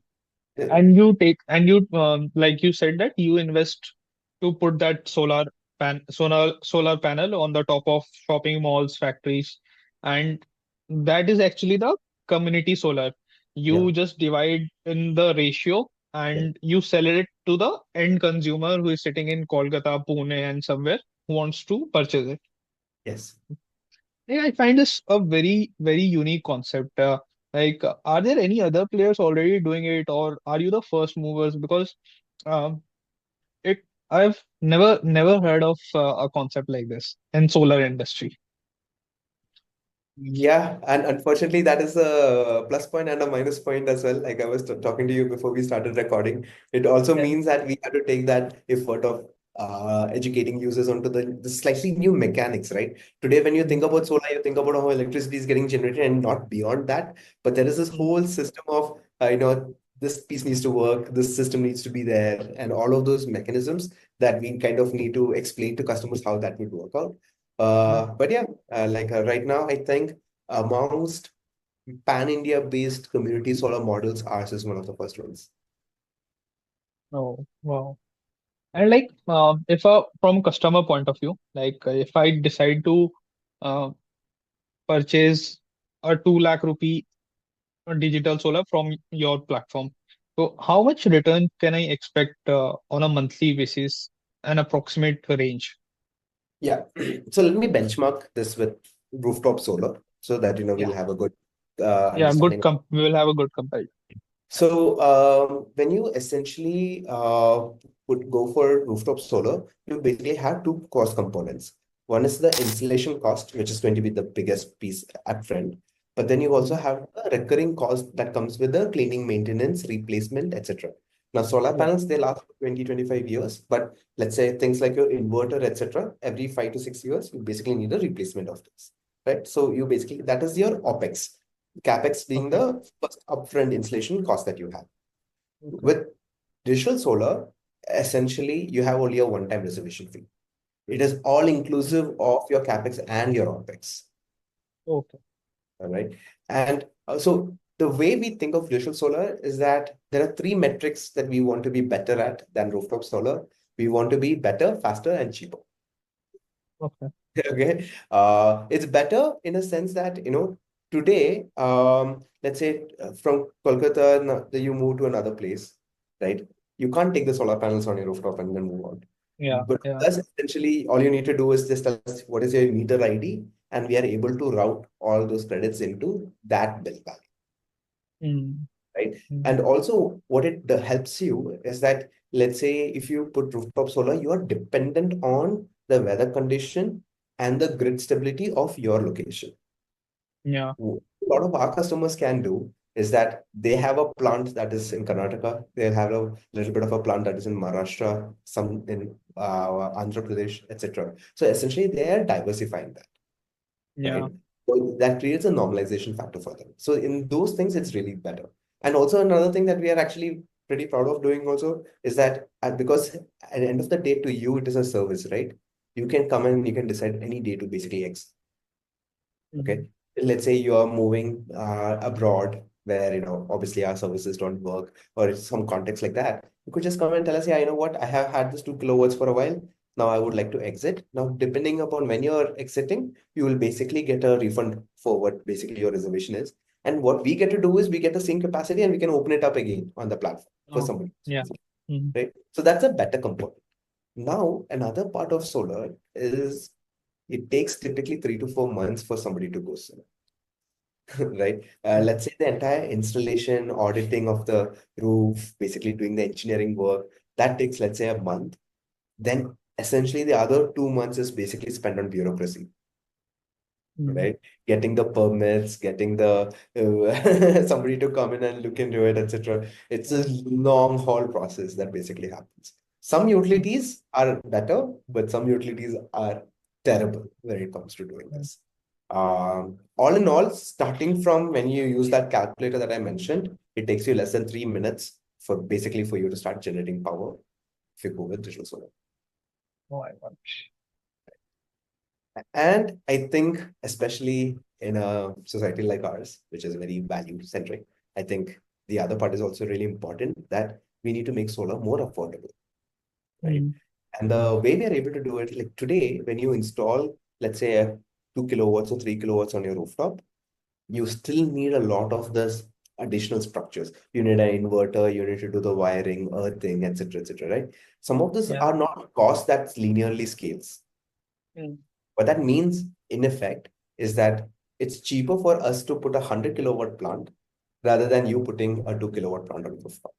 Uh, And you take and you like you said that you invest to put that solar panel on the top of shopping malls, factories, and that is actually the community solar. Yeah, You just divide in the ratio yeah, and you sell it to the end consumer who is sitting in Kolkata, Pune, and somewhere who wants to purchase it. yes. Yeah, I find this a very, very unique concept. Are there any other players already doing it, or are you the first movers? Because um, it, I've never heard of a concept like this in solar industry. Yeah, and unfortunately, that is a plus point and a minus point as well. Like I was talking to you before we started recording, it also Yeah. means that we have to take that effort of educating users onto the slightly new mechanics, right? Today, when you Mm, think about solar, you think about how electricity is getting generated and not beyond that. But there is this mm, whole system of, this piece needs to work, this system needs to be there, and all of those mechanisms that we kind of need to explain to customers how that would work out. yeah. But yeah, right now, I think amongst pan-India based community solar models, ours is one of the first ones. Oh, wow. And if from a customer point of view, if I decide to uh, purchase a 2 lakh rupee digital solar from your platform. So how much return can I expect on a monthly basis, an approximate range? Yeah. So let me benchmark this with rooftop solar so that Yeah. we'll have a good Yeah, understanding. we will have a good comparison. So when you essentially would go for rooftop solar, you basically have two cost components. One is the installation cost, which is going to be the biggest piece upfront. But then you also Mhm. have a recurring cost that comes with the cleaning, maintenance, replacement, etc. Now, solar Yeah. panels, they last for 20, 25 years. But let's say things like your inverter, etc., every 5 to 6 years, you basically need a replacement of this, right? So you basically, that is your OPEX. CapEx being Okay. the first upfront installation cost that you have. Okay. With digital solar, essentially, you have only a one-time reservation fee. It is all inclusive of your capex and your opex. Okay. All right. And so the way we think of digital solar is that there are three metrics that we want to be better at than rooftop solar. We want to be better, faster, and cheaper. Okay. Okay. It's better in a sense that, today, let's say from Kolkata, you move to another place, right? You can't take the solar panels on your rooftop and then move on. Yeah. But Yeah. that's essentially all you need to do is just tell us what is your meter ID, and we are able to route all those credits into that bill value, Mm. right? Mm. And also, what it helps you is that, let's say, if you put rooftop solar, you are dependent on the weather condition and the grid stability of your location. Yeah. What a lot of our customers can do is that they have a plant that is in Karnataka, they have a little bit of a plant that is in Maharashtra, some in Andhra Pradesh, etc. So essentially, they are diversifying that, Yeah. right? So that creates a normalization factor for them. So in those things, it's really better. And also another thing that we are actually pretty proud of doing also is that because at the end of the day, to you, it is a service, right? You can come and you can decide any day to basically exit. Okay. Mm. Let's say you are moving abroad where, obviously our services don't work or some context like that. You could just come and tell us, yeah, you know what? I have had this 2 kilowatts for a while. Now I would like to exit. Now, depending upon when you're exiting, you will basically get a refund for what basically your reservation is. And what we get to do is we get the same capacity and we can open it up again on the platform for Oh. somebody, Yeah. Mm. right? So that's a better component. Now, another part of solar is it takes typically 3 to 4 months for somebody to go solar. Right? Mm. Let's say the entire installation, auditing of the roof, basically doing the engineering work, that takes, let's say, a month. Then essentially the other 2 months is basically spent on bureaucracy, Mm. right? Getting the permits, getting the somebody to come in and look into it, etc. It's a Yeah. long haul process that basically happens. Some Mm. utilities are better, but some utilities are terrible when it comes to doing Mm. this. All in all, starting from when you use that calculator that I mentioned, it takes you less than 3 minutes for basically for you to start generating power if you go with digital solar. Oh my gosh. And I think, especially in a society like ours, which is very value centric, I think the other part is also really important that we need to make solar more affordable, right? Mm. And the way we are able to do it, like today, when you install, let's say, a 2 kilowatts or 3 kilowatts on your rooftop, you still need a lot of this additional structures. You need an inverter, you need to do the wiring, earthing, etc., right? Some of this Yeah. are not costs that linearly scales. Mm. What that means, in effect, is that it's cheaper for us to put a 100 kilowatt plant rather than you putting a 2 kilowatt plant on the rooftop,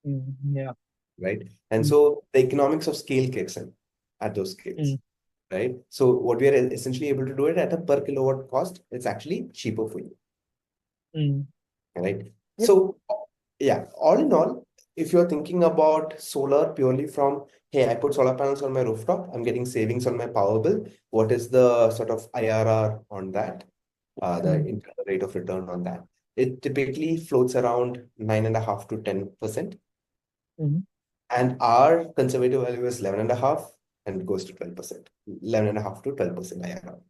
Mm. Yeah. right? And Mm. so the economics of scale kicks in at those scales, Mm. right? So what we are essentially able to do it at a per kilowatt cost, it's actually cheaper for you, Mm. right? Yep. So yeah, all in all, if you're thinking about solar purely from, hey, I put solar panels on my rooftop, I'm getting savings on my power bill. What is the sort of IRR on that? The Mm. internal rate of return on that. It typically floats around 9.5 to 10%. Mm. And our conservative value is 11.5 and goes to 12%. 11.5 to 12% IRR.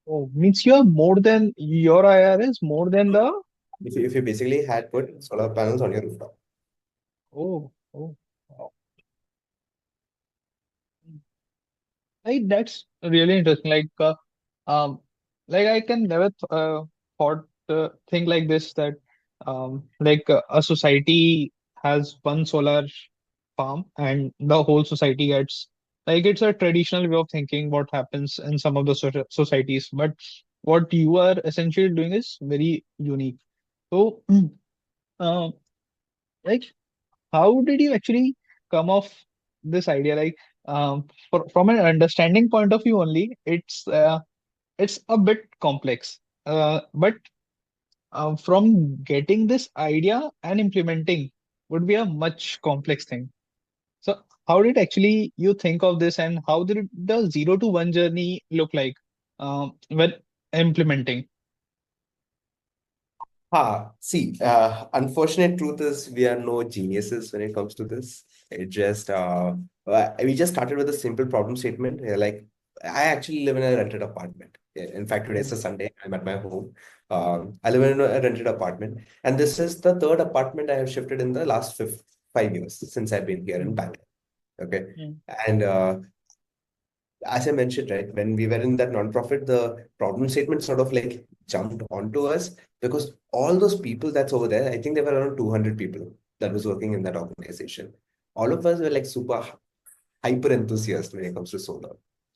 Oh, means you are more than your IR is more than the. If you basically had put solar panels on your rooftop. Oh. Oh. Wow. Like that's really interesting. Um, like I can never thought think like this that a society has one solar farm and the whole society gets like it's a traditional way of thinking what happens in some of the societies, but what you are essentially doing is very unique. So, uh, like how did you actually come off this idea? From an understanding point of view only, it's a bit complex. But from getting this idea and implementing would be a much complex thing. So how did actually you think of this, and how did the 0 to 1 journey look like when implementing? See, unfortunate truth is we are no geniuses when it comes to this. It just we just started with a simple problem statement. Like, I actually live in a rented apartment. Yeah, in fact, today is a Sunday. I'm at my home. I live in a rented apartment, and this is the third apartment I have shifted in the last 5 years since I've been here in Mm, Bangalore. Okay, mm, and as I mentioned, right, when we were in that nonprofit, the problem statement sort of like jumped onto us because all those people that's over there, I think there were around 200 people that was working in that organization. All of us were like super hyper enthusiast when it comes to solar.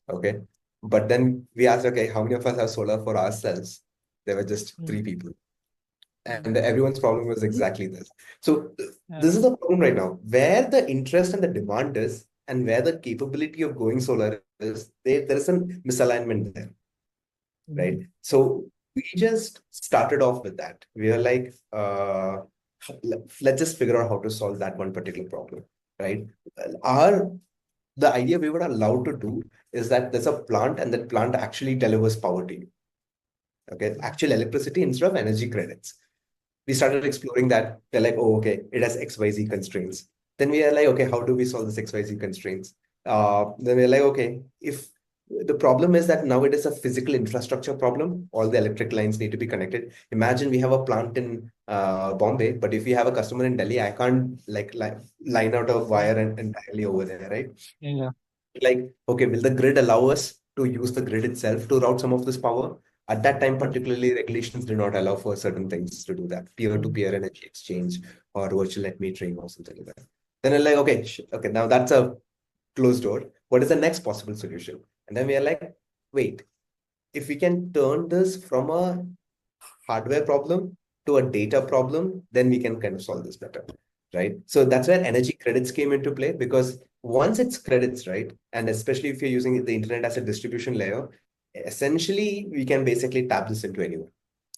Okay. But then we asked, okay, how many of us have solar for ourselves? There were just mm, three people. mm. And everyone's problem was Mhm. exactly this. So Yeah. this is the problem right now. Where the interest and the demand is, and where the capability of going solar is, there is a misalignment there, right? Mm, So we just started off with that. We are like, let's just figure out how to solve that one particular problem, right? Our The idea we were allowed to do is that there's a plant and that plant actually delivers power to you. Okay, actual electricity instead of energy credits. We started exploring that. They're like, oh, okay, it has XYZ constraints. Then we are like, okay, how do we solve this XYZ constraints? Then we're like, okay, if the problem is that now it is a physical infrastructure problem, all the electric lines need to be connected. Imagine we have a plant in Bombay, but if we have a customer in Delhi, I can't like line out a wire and entirely over there, right? yeah. Like, okay, will the grid allow us to use the grid itself to route some of this power? At that time, Yeah. particularly, regulations did not allow for certain things to do that, Mm, peer-to-peer energy exchange or virtual net metering or something like that. Then I'm like, okay, okay, now that's a closed door. What is the next possible solution? And then we are like, wait, if we can turn this from a hardware problem to a data problem, then we can kind of solve this better, right? So that's where energy credits came into play because once it's credits, right? And especially if you're using the internet as a distribution layer, essentially we can basically tap this into anyone.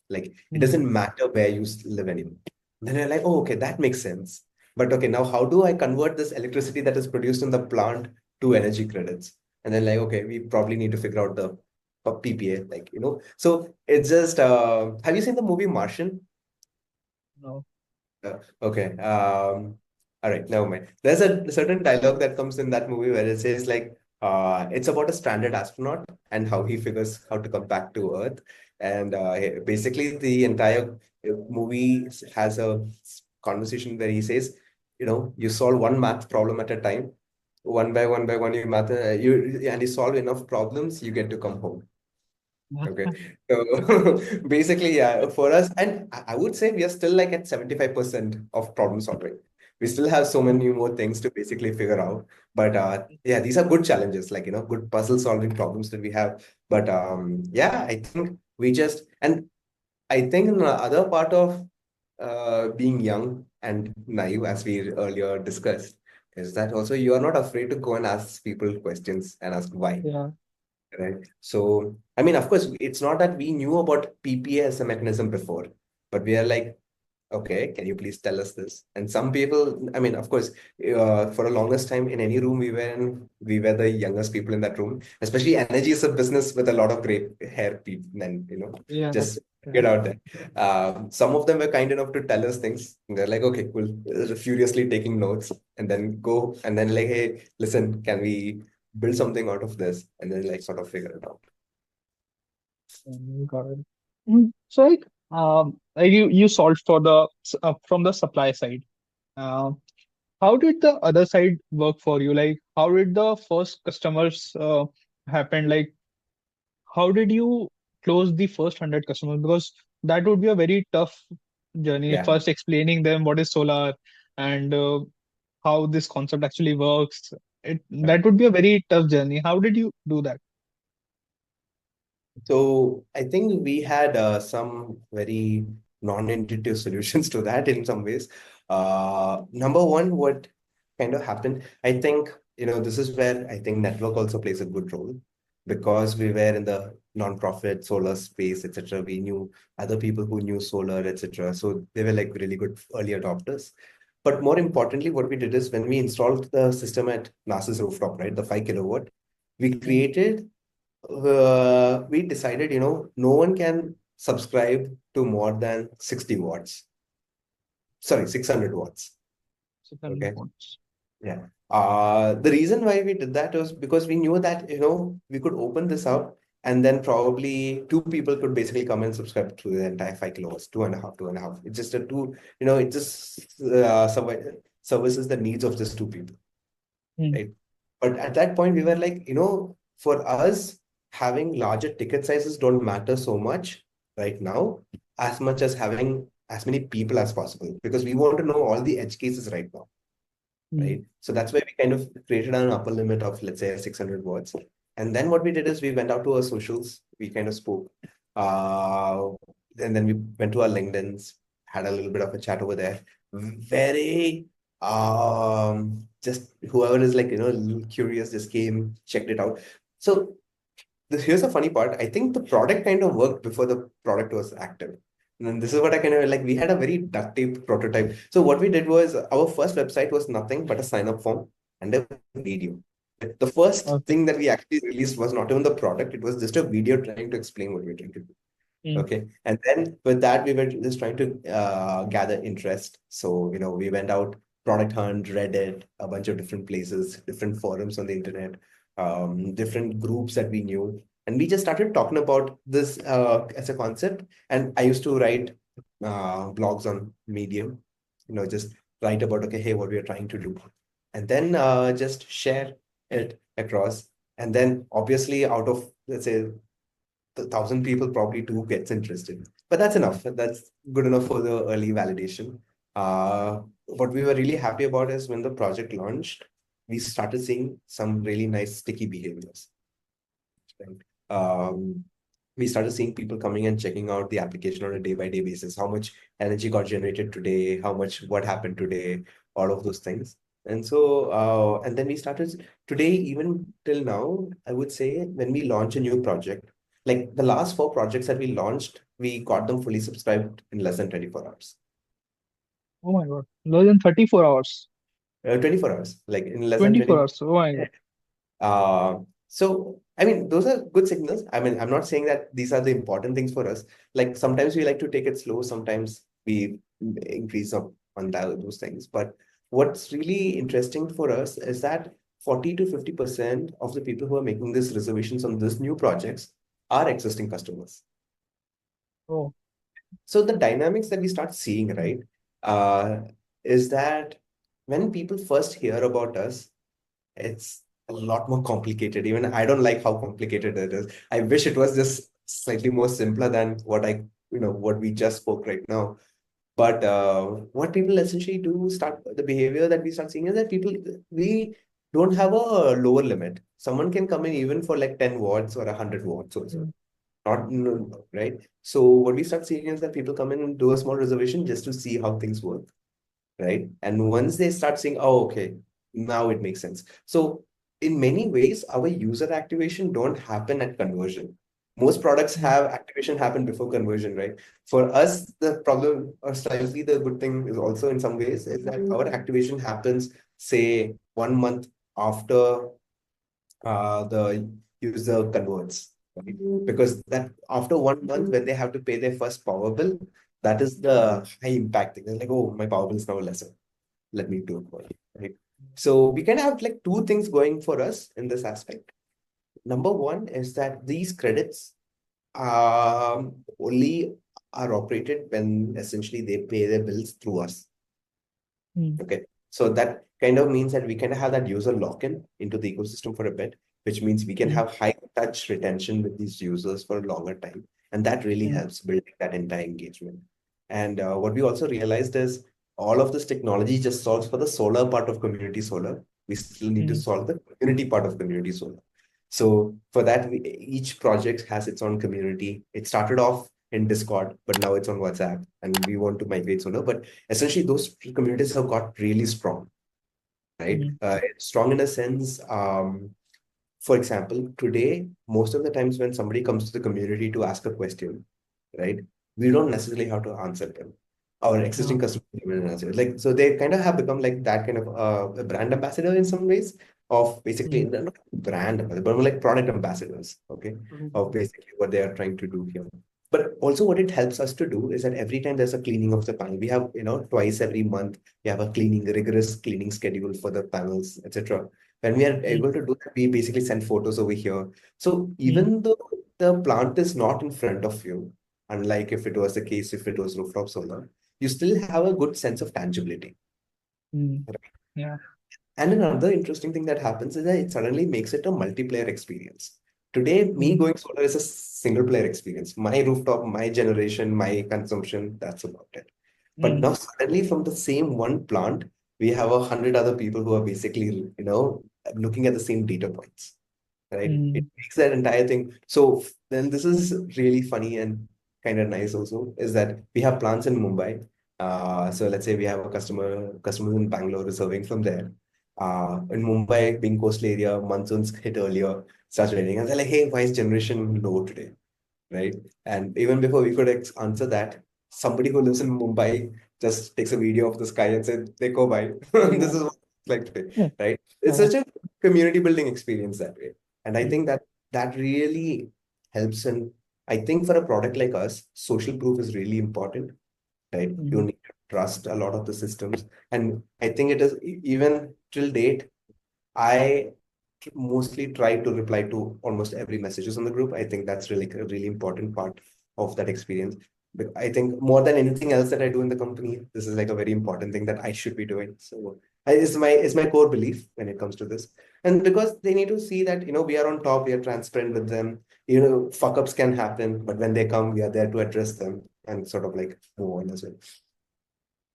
Like it mm, doesn't matter where you live anymore. Then you're like, oh, okay, that makes sense. But okay, now how do I convert this electricity that is produced in the plant to energy credits? And then like, okay, we probably need to figure out the PPA, like, So it's just, have you seen the movie Martian? no. Okay. All right, never mind. There's a certain dialogue that comes in that movie where it says like, it's about a stranded astronaut and how he figures how to come back to Earth. And basically, the entire movie has a conversation where he says, you solve one math problem at a time, one by one, and you solve enough problems, you get to come home. Okay. So basically, yeah, for us, and I would say we are still like at 75% of problem solving. We still have so many more things to basically figure out. But yeah, these are good challenges, like, good puzzle solving problems that we have. But yeah, I think and I think the other part of being young and naive, as we earlier discussed, is that also you are not afraid to go and ask people questions and ask why. Yeah. Right. So, I mean, of course, it's not that we knew about PPA as a mechanism before, but we are like, okay, can you please tell us this? And some people, I mean, of course, for the longest time in any room we were in, we were the youngest people in that room. Especially energy is a business with a lot of gray hair people, and Yeah. just Yeah. get out there. Some of them were kind enough to tell us things. And they're like, okay, cool, furiously taking notes, and then go and then like, hey, listen, can we build something out of this? And then like sort of figure it out. Got it. So like you solved for from the supply side. Uh, how did the other side work for you? Like, how did the first customers happen? Like, how did you close the first 100 customers? Because that would be a very tough journey. Yeah. First, explaining them what is solar and how this concept actually works. That would be a very tough journey. How did you do that? So I think we had some very non-intuitive solutions to that in some ways. Number one, what kind of happened, I think, this is where I think network also plays a good role because we were in the non-profit solar space, etc. We knew other people who knew solar, etc. So they were like really good early adopters. But more importantly, what we did is when we installed the system at NASA's rooftop, right, the 5 kilowatt, we Mm, created we decided, no one can subscribe to more than 60 watts. Sorry, 600 watts. 600 Okay. watts. Yeah. The reason why we did that was because we knew that, we could open this up and then probably two people could basically come and subscribe to the entire 5 kilohertz, two and a half, two and a half. It's just a two, it just services the needs of just two people, Mm, right? But at that point, we were like, for us, having larger ticket sizes don't matter so much right now, as much as having as many people as possible, because we want to know all the edge cases right now, mm, right? So that's why we kind of created an upper limit of, let's say, 600 words. And then what we did is we went out to our socials, we kind of spoke, uh, and then we went to our LinkedIn's, had a little bit of a chat over there. Very, just whoever is like, a little curious just came, checked it out. So here's the funny part. I think the product kind of worked before the product was active. And then this is what I kind of like. We had a very duct tape prototype. So what we did was our first website was nothing but a sign up form and a video. The first okay. thing that we actually released was not even the product, it was just a video trying to explain what we were trying to do. Mm, Okay. And then with that, we were just trying to gather interest. So, we went out, product hunt, Reddit, a bunch of different places, different forums on the internet, different groups that we knew. And we just started talking about this as a concept. And I used to write blogs on Medium, just write about, okay, hey, what we are trying to do. And then just share it across. And then obviously out of, let's say, the 1,000 people probably two gets interested. But that's enough. That's good enough for the early validation. What we were really happy about is when the project launched, we started seeing some really nice sticky behaviors. Right? We started seeing people coming and checking out the application on a day-by-day basis. How much energy got generated today? What happened today? All of those things. And so, and then we started today, even till now, I would say when we launch a new project, like the last 4 projects that we launched, we got them fully subscribed in less than 24 hours. oh my God. Less than 34 hours. 24 hours, like in less than 24 20. hours. Oh my God. Uh, so, I mean, those are good signals. I mean, I'm not saying that these are the important things for us. Like sometimes we like to take it slow, sometimes we increase on those things. But what's really interesting for us is that 40 to 50% of the people who are making these reservations on this new projects are existing customers. Oh, So the dynamics that we start seeing, right, uh, is that when people first hear about us, it's a lot more complicated. Even I don't like how complicated it is. I wish it was just slightly more simpler than what we just spoke right now. But what people essentially do start the behavior that we start seeing is that we don't have a lower limit. Someone can come in even for like 10 watts or 100 watts also. mm, Not no, right. So what we start seeing is that people come in and do a small reservation just to see how things work, right? And once they start saying, oh, okay, now it makes sense. So in many ways, our user activation don't happen at conversion. Most products mm, have activation happen before conversion, right? For us, the problem, or slightly the good thing is also in some ways, is that our activation happens, say, 1 month after the user converts. Right? Because that after 1 month, when they have to pay their first power bill, that is the high impact thing. They're like, oh, my power bill is now lesser. Let me do it for you. Right. So we can have like two things going for us in this aspect. Number one is that these credits only are operated when essentially they pay their bills through us. mm, Okay. So that kind of means that we can have that user lock-in into the ecosystem for a bit, which means we can mm, have high touch retention with these users for a longer time. And that really mm, helps building that entire engagement. And what we also realized is all of this technology just solves for the solar part of community solar. We still need to mm, solve the community part of community solar. So for that, each project has its own community. It started off in Discord, but now it's on WhatsApp, and we want to migrate solar. But essentially, those communities have got really strong, right? mm, Strong in a sense. For example, today, most of the times when somebody comes to the community to ask a question, right, we don't necessarily have to answer them. Our existing uh, customers even answer. Like, so they kind of have become like that kind of a brand ambassador in some ways of basically mm, not brand ambassador, but more like product ambassadors, okay, mm, of basically what they are trying to do here. But also what it helps us to do is that every time there's a cleaning of the panel, we have, twice every month, we have a rigorous cleaning schedule for the panels, etc. When we are Mm, able to do that, we basically send photos over here. So mm, even though the plant is not in front of you, unlike if it was the case if it was rooftop solar, you still have a good sense of tangibility. mm. Yeah. And another interesting thing that happens is that it suddenly makes it a multiplayer experience. Today, me Mm, going solar is a single player experience. My rooftop, my generation, my consumption, that's about it. But mm, now suddenly from the same one plant, we have 100 other people who are basically, looking at the same data points, right? It mm, makes that entire thing. So then this is really funny and kind of nice also, is that we have plants in Mumbai. So let's say we have a customers in Bangalore reserving from there. In Mumbai, being coastal area, monsoons hit earlier, starts raining, and they're like, "Hey, why is generation low today?" Right? And even before we could answer that, somebody who lives in Mumbai just takes a video of the sky and said, "Dekho bhai, yeah. this is what it's like today," Yeah. right? It's Uh, such a community building experience that way, and I mm, think that really helps. And I think for a product like us, social proof is really important, right? You mm, need to trust a lot of the systems, and I think it is even till date. I mostly try to reply to almost every messages on the group. I think that's really a really important part of that experience. But I think more than anything else that I do in the company, this is like a very important thing that I should be doing. So it's my core belief when it comes to this. And because they need to see that, we are on top, we are transparent with them. Fuck ups can happen, but when they come, we are there to address them and sort of like move on as well.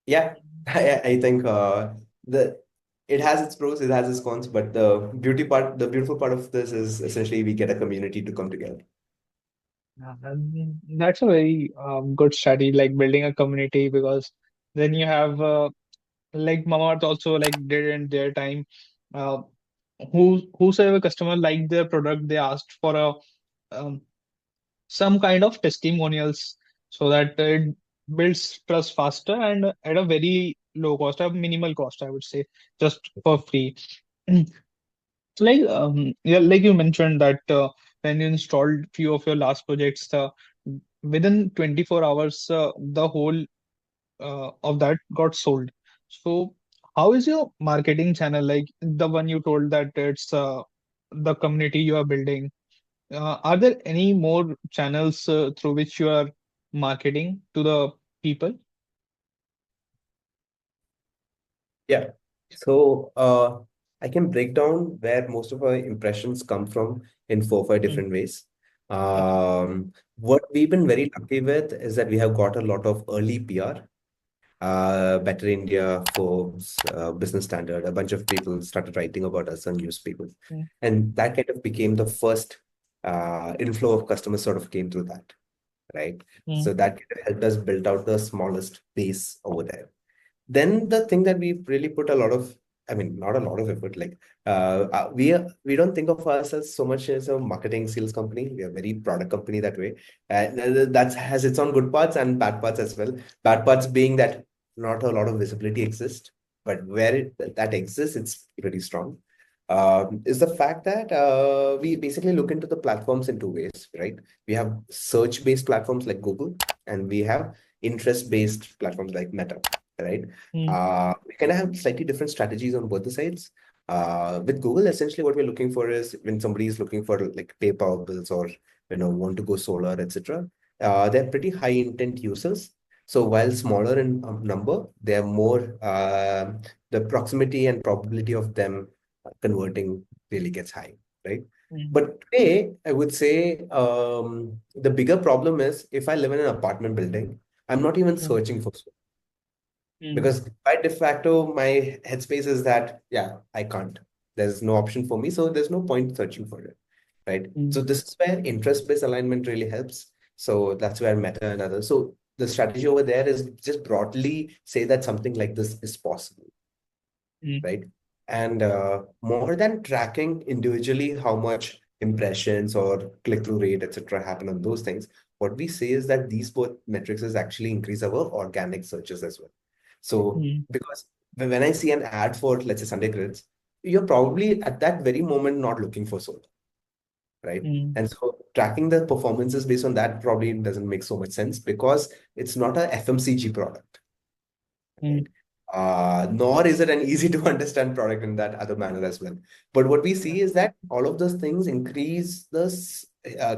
Yeah, I think the it has its pros, it has its cons, but the beautiful part of this is essentially we get a community to come together. yeah, and that's a very good strategy, like building a community, because then you have like Mamaearth also like did in their time. Uh, whosoever customer liked their product, they asked for a um, some kind of testimonials so that it builds trust faster and at a very low cost, a minimal cost, I would say, just for free. So like yeah, like you mentioned that when you installed few of your last projects, within 24 hours, the whole of that got sold. So how is your marketing channel, like the one you told that it's the community you are building? Are there any more channels through which you are marketing to the people? Yeah. So I can break down where most of our impressions come from in 4 or 5 Mm, different ways. okay. What we've been very lucky with is that we have got a lot of early PR. Better India, Forbes, Business Standard, a bunch of people started writing about us on newspapers. Mm, And that kind of became the first inflow of customers sort of came through that, right? mm, So that kind of helped us build out the smallest base over there. Then the thing that we really put a lot of, I mean, not a lot of effort, like we don't think of ourselves so much as a marketing sales company. We are a very product company that way. That has its own good parts and bad parts as well. Bad parts being that not a lot of visibility exists, but where that exists, it's pretty strong. Is the fact that we basically look into the platforms in 2 ways, right? We have search-based platforms like Google, and we have interest-based platforms like Meta, right? mm, We kind of have slightly different strategies on both the sides. With Google, essentially what we're looking for is when somebody is looking for like pay power bills or want to go solar, etc. They're pretty high intent users. So while smaller in number, they're more the proximity and probability of them converting really gets high, right? mm, But today, I would say the bigger problem is if I live in an apartment building, I'm not even mm, searching for solar. mm, Because by de facto, my headspace is that, yeah, I can't. There's no option for me. So there's no point searching for it. Right. mm, So this is where interest-based alignment really helps. So that's where Meta and others. So the strategy over there is just broadly say that something like this is possible, mm, right? And more than tracking individually how much impressions or click-through rate, etc., happen on those things, what we say is that these both metrics is actually increase our organic searches as well. So mm, because when I see an ad for, let's say, Sunday Grids, you're probably at that very moment not looking for solar, right? mm, And so tracking the performances based on that probably doesn't make so much sense because it's not a FMCG product, right? Mm, Nor is it an easy to understand product in that other manner as well. But what we yeah. see is that all of those things increase the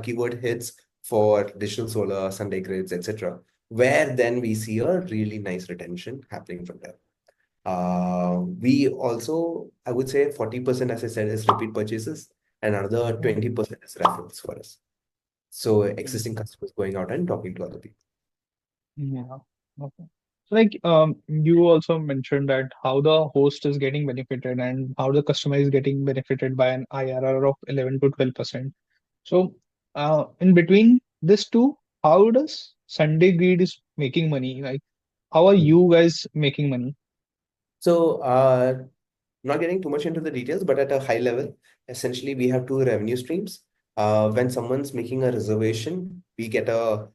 keyword hits for digital solar, Sunday grids, etc., where then we see a really nice retention happening from there. We also, I would say 40%, as I said, is repeat purchases, and another Mm, 20% is referrals for us. So existing mm, customers going out and talking to other people. yeah. Okay. So like you also mentioned that how the host is getting benefited and how the customer is getting benefited by an IRR of 11 to 12%. So in between this two, how does Sunday Grid is making money? Like how are you guys making money? So, not getting too much into the details, but at a high level, essentially we have two revenue streams. When someone's making a reservation, we get a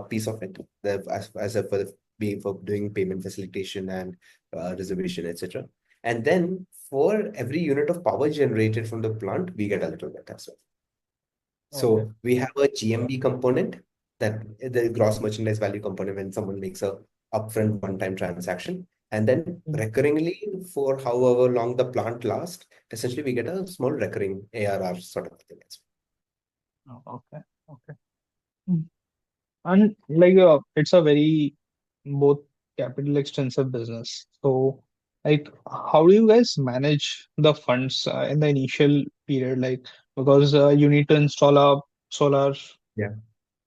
piece of it as a for doing payment facilitation and reservation, etc. And then for every unit of power generated from the plant, we get a little bit as well. Okay. So we have a GMV component, that the gross merchandise value component, when someone makes a upfront one-time transaction. And then Mm, recurringly, for however long the plant lasts, essentially we get a small recurring ARR sort of thing. oh, okay. Okay. Mm. And like it's a very both capital extensive business. So like how do you guys manage the funds in the initial period? Like because you need to install a solar Yeah.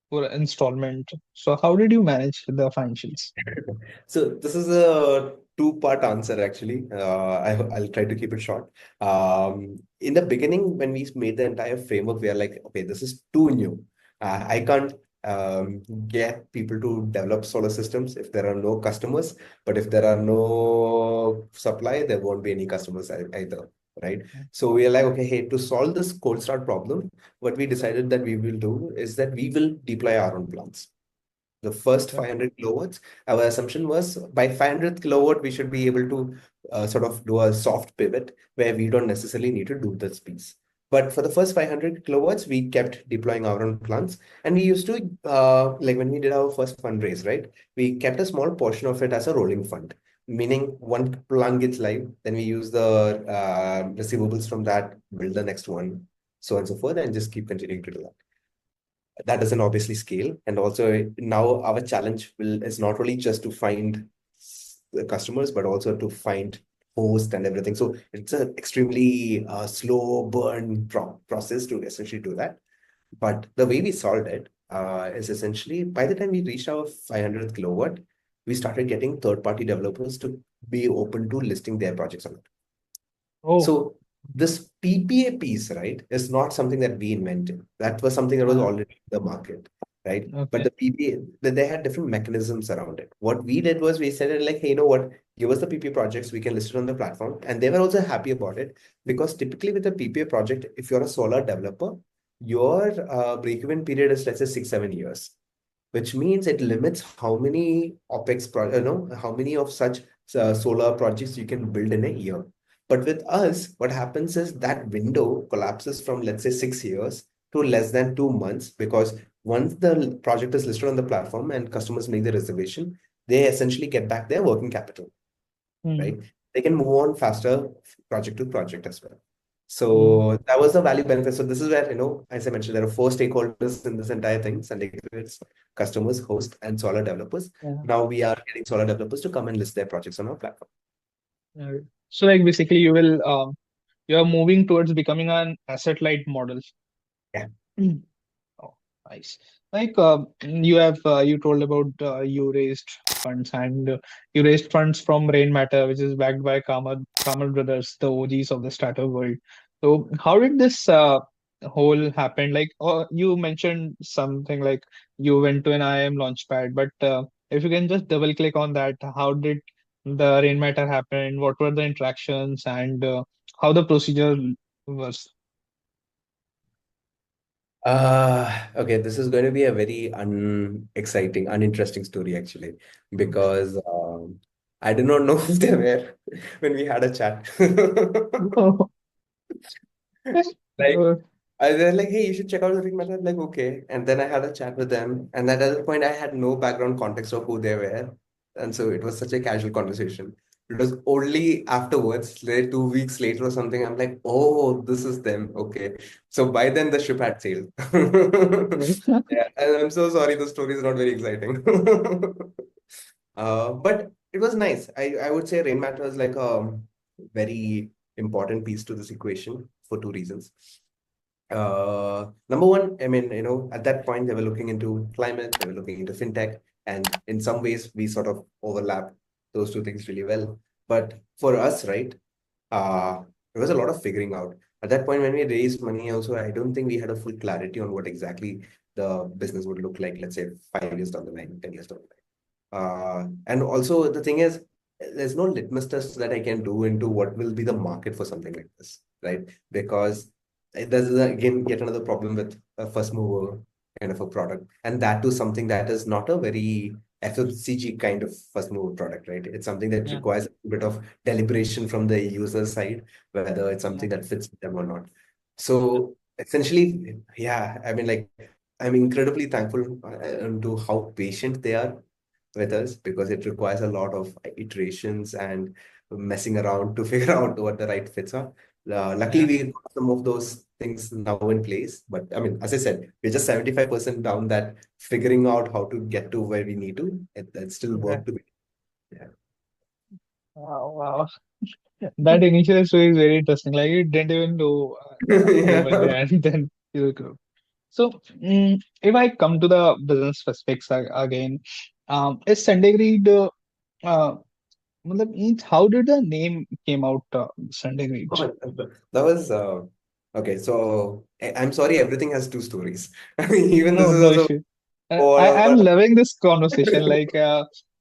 for installment. So how did you manage the financials? So this is a two-part answer actually. I'll try to keep it short. In the beginning, when we made the entire framework, we are like, okay, this is too new. I can't get people to develop solar systems if there are no customers. But if there are no supply, there won't be any customers either, right? So we are like, okay, hey, to solve this cold start problem, what we decided that we will do is that we will deploy our own plants. The first Okay. 500 kilowatts, our assumption was by 500th kilowatt, we should be able to sort of do a soft pivot where we don't necessarily need to do this piece. But for the first 500 kilowatts, we kept deploying our own plants. And we used to, like when we did our first fundraise, right? We kept a small portion of it as a rolling fund, meaning one plant gets live, then we use the receivables from that, build the next one, so on and so forth, and just keep continuing to do that. That doesn't obviously scale. And also now our challenge is not only just to find the customers, but also to find host and everything. So it's an extremely slow burn process to essentially do that. But the way we solved it is essentially by the time we reached our 500th kilowatt, we started getting third-party developers to be open to listing their projects on it. Oh, So this PPA piece, right, is not something that we invented. That was something that was uh, already in the market, right? But okay. the PPA, they had different mechanisms around it. What we did was we said it like, hey, you know what? Give us the PPA projects, we can list it on the platform. And they were also happy about it because typically with a PPA project, if you're a solar developer, your break-even period is, let's say, 6, 7 years, which means it limits how many OPEX, how many of such solar projects you can build in a year. But with us, what happens is that window collapses from, let's say, 6 years to less than 2 months because once the project is listed on the platform and customers make the reservation, they essentially get back their working capital, Mm, right? They can move on faster project to project as well. mm, So that was the value benefit. So this is where, as I mentioned, there are four stakeholders in this entire thing: SundayGrids, customers, host, and solar developers. yeah. Now we are getting solar developers to come and list their projects on our platform. Yeah. So like basically you are moving towards becoming an asset light model. Yeah. Oh, nice. Like you told about you raised funds and you raised funds from Rainmatter, which is backed by Kamath brothers, the OGs of the startup world. So how did this whole happen? Like you mentioned something like you went to an IIM Launchpad, but if you can just double click on that, how did the Rainmatter happen? What were the interactions and how the procedure was? Okay, this is going to be a very unexciting, uninteresting story actually, because I did not know if they were when we had a chat. Like, They're like, hey, you should check out the Rainmatter. I'm like, okay. And then I had a chat with them. And at that point, I had no background context of who they were. And so it was such a casual conversation. It was only afterwards, like 2 weeks later or something, I'm like, oh, this is them. Okay. So by then, the ship had sailed. Yeah. And I'm so sorry, the story is not very exciting. But it was nice. I would say Rainmatter is like a very important piece to this equation for two reasons. Number one, I mean, at that point they were looking into climate, they were looking into fintech, and in some ways we sort of overlap those two things really well. But for us, right, uh, there was a lot of figuring out. At that point, when we raised money, also, I don't think we had a full clarity on what exactly the business would look like, let's say 5 years down the line, 10 years down the line. And also the thing is, there's no litmus test that I can do into what will be the market for something like this, right? Because there's again yet another problem with a first mover kind of a product, and that too something that is not a very FMCG kind of first mover product, right? It's something that Yeah, requires a bit of deliberation from the user side, whether it's yeah, something that fits with them or not. So essentially, yeah, I mean, like I'm incredibly thankful to how patient they are with us because it requires a lot of iterations and messing around to figure out what the right fits are. Luckily, yeah, we got some of those things now in place. But I mean, as I said, we're just 75% down that figuring out how to get to where we need to. It's still yeah. work to be. Yeah. Wow, wow. That initial story is very interesting. Like you didn't even know who were Yeah. there, and then you grew. So, if I come to the business specifics again, is SundayGrid, means how did the name came out, SundayGrid? Oh, that was okay. So I'm sorry, everything has two stories. Even this No, is no also issue. I'm one. loving this conversation. Like,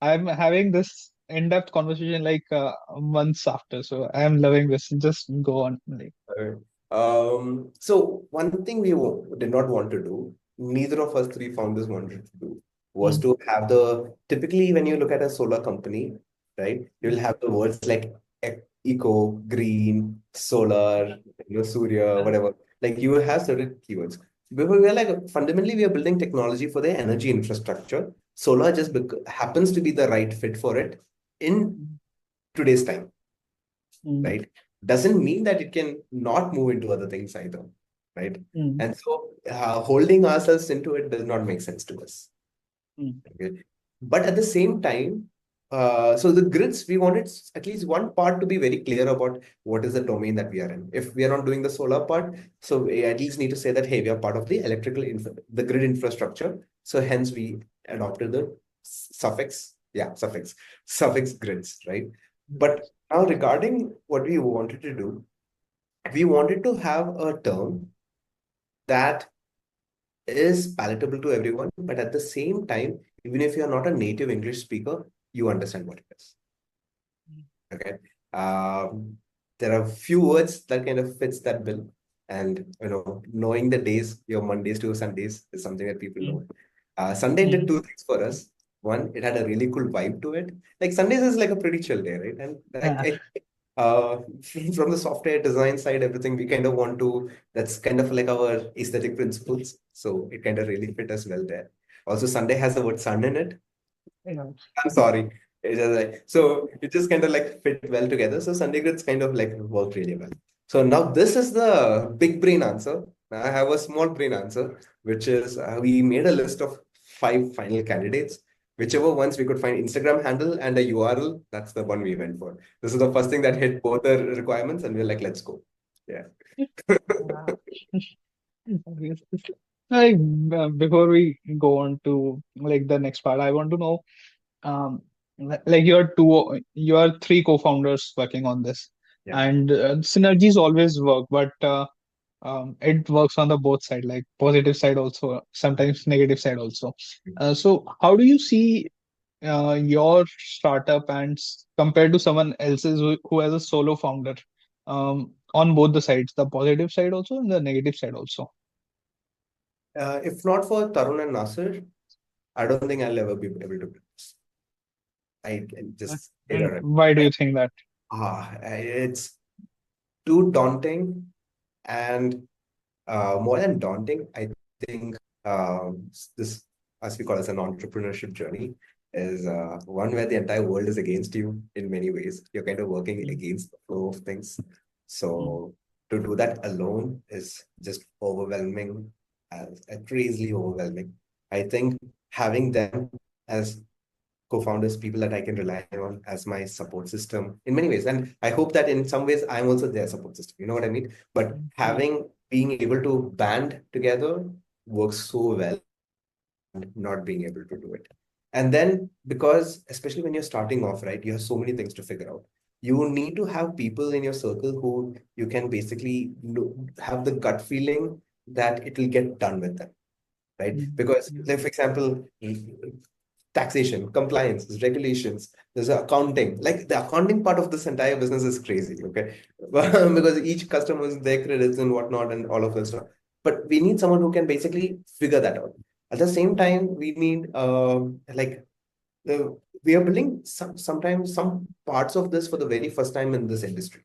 I'm having this in-depth conversation like months after. So I'm loving this. Just go on. Like, Alright. So one thing we did not want to do, neither of us three founders wanted to do, was mm, to have typically when you look at a solar company, right, you will mm, have the words like eco, green, solar, Surya, uh, whatever. Like you will have certain keywords. Because we are like fundamentally we are building technology for the energy infrastructure. Solar just happens to be the right fit for it in mm, today's time, mm, right? Doesn't mean that it can not move into other things either, right? mm, And so holding ourselves into it does not make sense to us. mm, Okay? But at the same time, so the grids, we wanted at least one part to be very clear about what is the domain that we are in. If we are not doing the solar part, so we at least need to say that, hey, we are part of the the grid infrastructure. So hence we adopted the suffix grids, right? But now regarding what we wanted to do, we wanted to have a term that is palatable to everyone, but at the same time, even if you're not a native English speaker, you understand what it is. Okay. Um, there are few words that kind of fits that bill. And knowing the days, your Mondays to Sundays is something that people mm, know. Sunday did mm, two things for us. One, it had a really cool vibe to it. Like Sundays is like a pretty chill day, right? And yeah, uh, from the software design side, everything we kind of want to, that's kind of like our aesthetic principles. So it kind of really fit us well there. Also, Sunday has the word sun in it. yeah. I'm sorry. It's just like, so it just kind of like fit well together. So Sunday grids kind of like work really well. So now this is the big brain answer. Now I have a small brain answer, which is we made a list of 5 final candidates. Whichever ones we could find Instagram handle and a URL, that's the one we went for. This is the first thing that hit both the requirements, and we're like, let's go. Yeah. Uh, yes. Like, before we go on to like the next part, I want to know, like you're three co-founders working on this, Yeah. and synergies always work, but it works on the both side, like positive side also, sometimes negative side also. So how do you see your startup and compared to someone else's who has a solo founder, on both the sides, the positive side also and the negative side also? If not for Tarun and Nasir, I don't think I'll ever be able to do this. I can just And figure it. why do you think that? It's too daunting and more than daunting, I think this, as we call as an entrepreneurship journey, is one where the entire world is against you in many ways. You're kind of working Mm, against the flow of things. mm, So to do that alone is just overwhelming, crazily overwhelming. I think having them as co-founders, people that I can rely on as my support system in many ways. And I hope that in some ways I'm also their support system. You know what I mean? But mm, being able to band together works so well, not being able to do it. And then because especially when you're starting off, right, you have so many things to figure out. You need to have people in your circle who you can basically have the gut feeling that it will get done with them, right? mm, Because, yeah. like, for example, taxation, compliance, regulations, there's accounting. Like the accounting part of this entire business is crazy, okay? Because each customer has their credits and whatnot and all of this stuff. But we need someone who can basically figure that out. At the same time, we need we are building sometimes some parts of this for the very first time in this industry,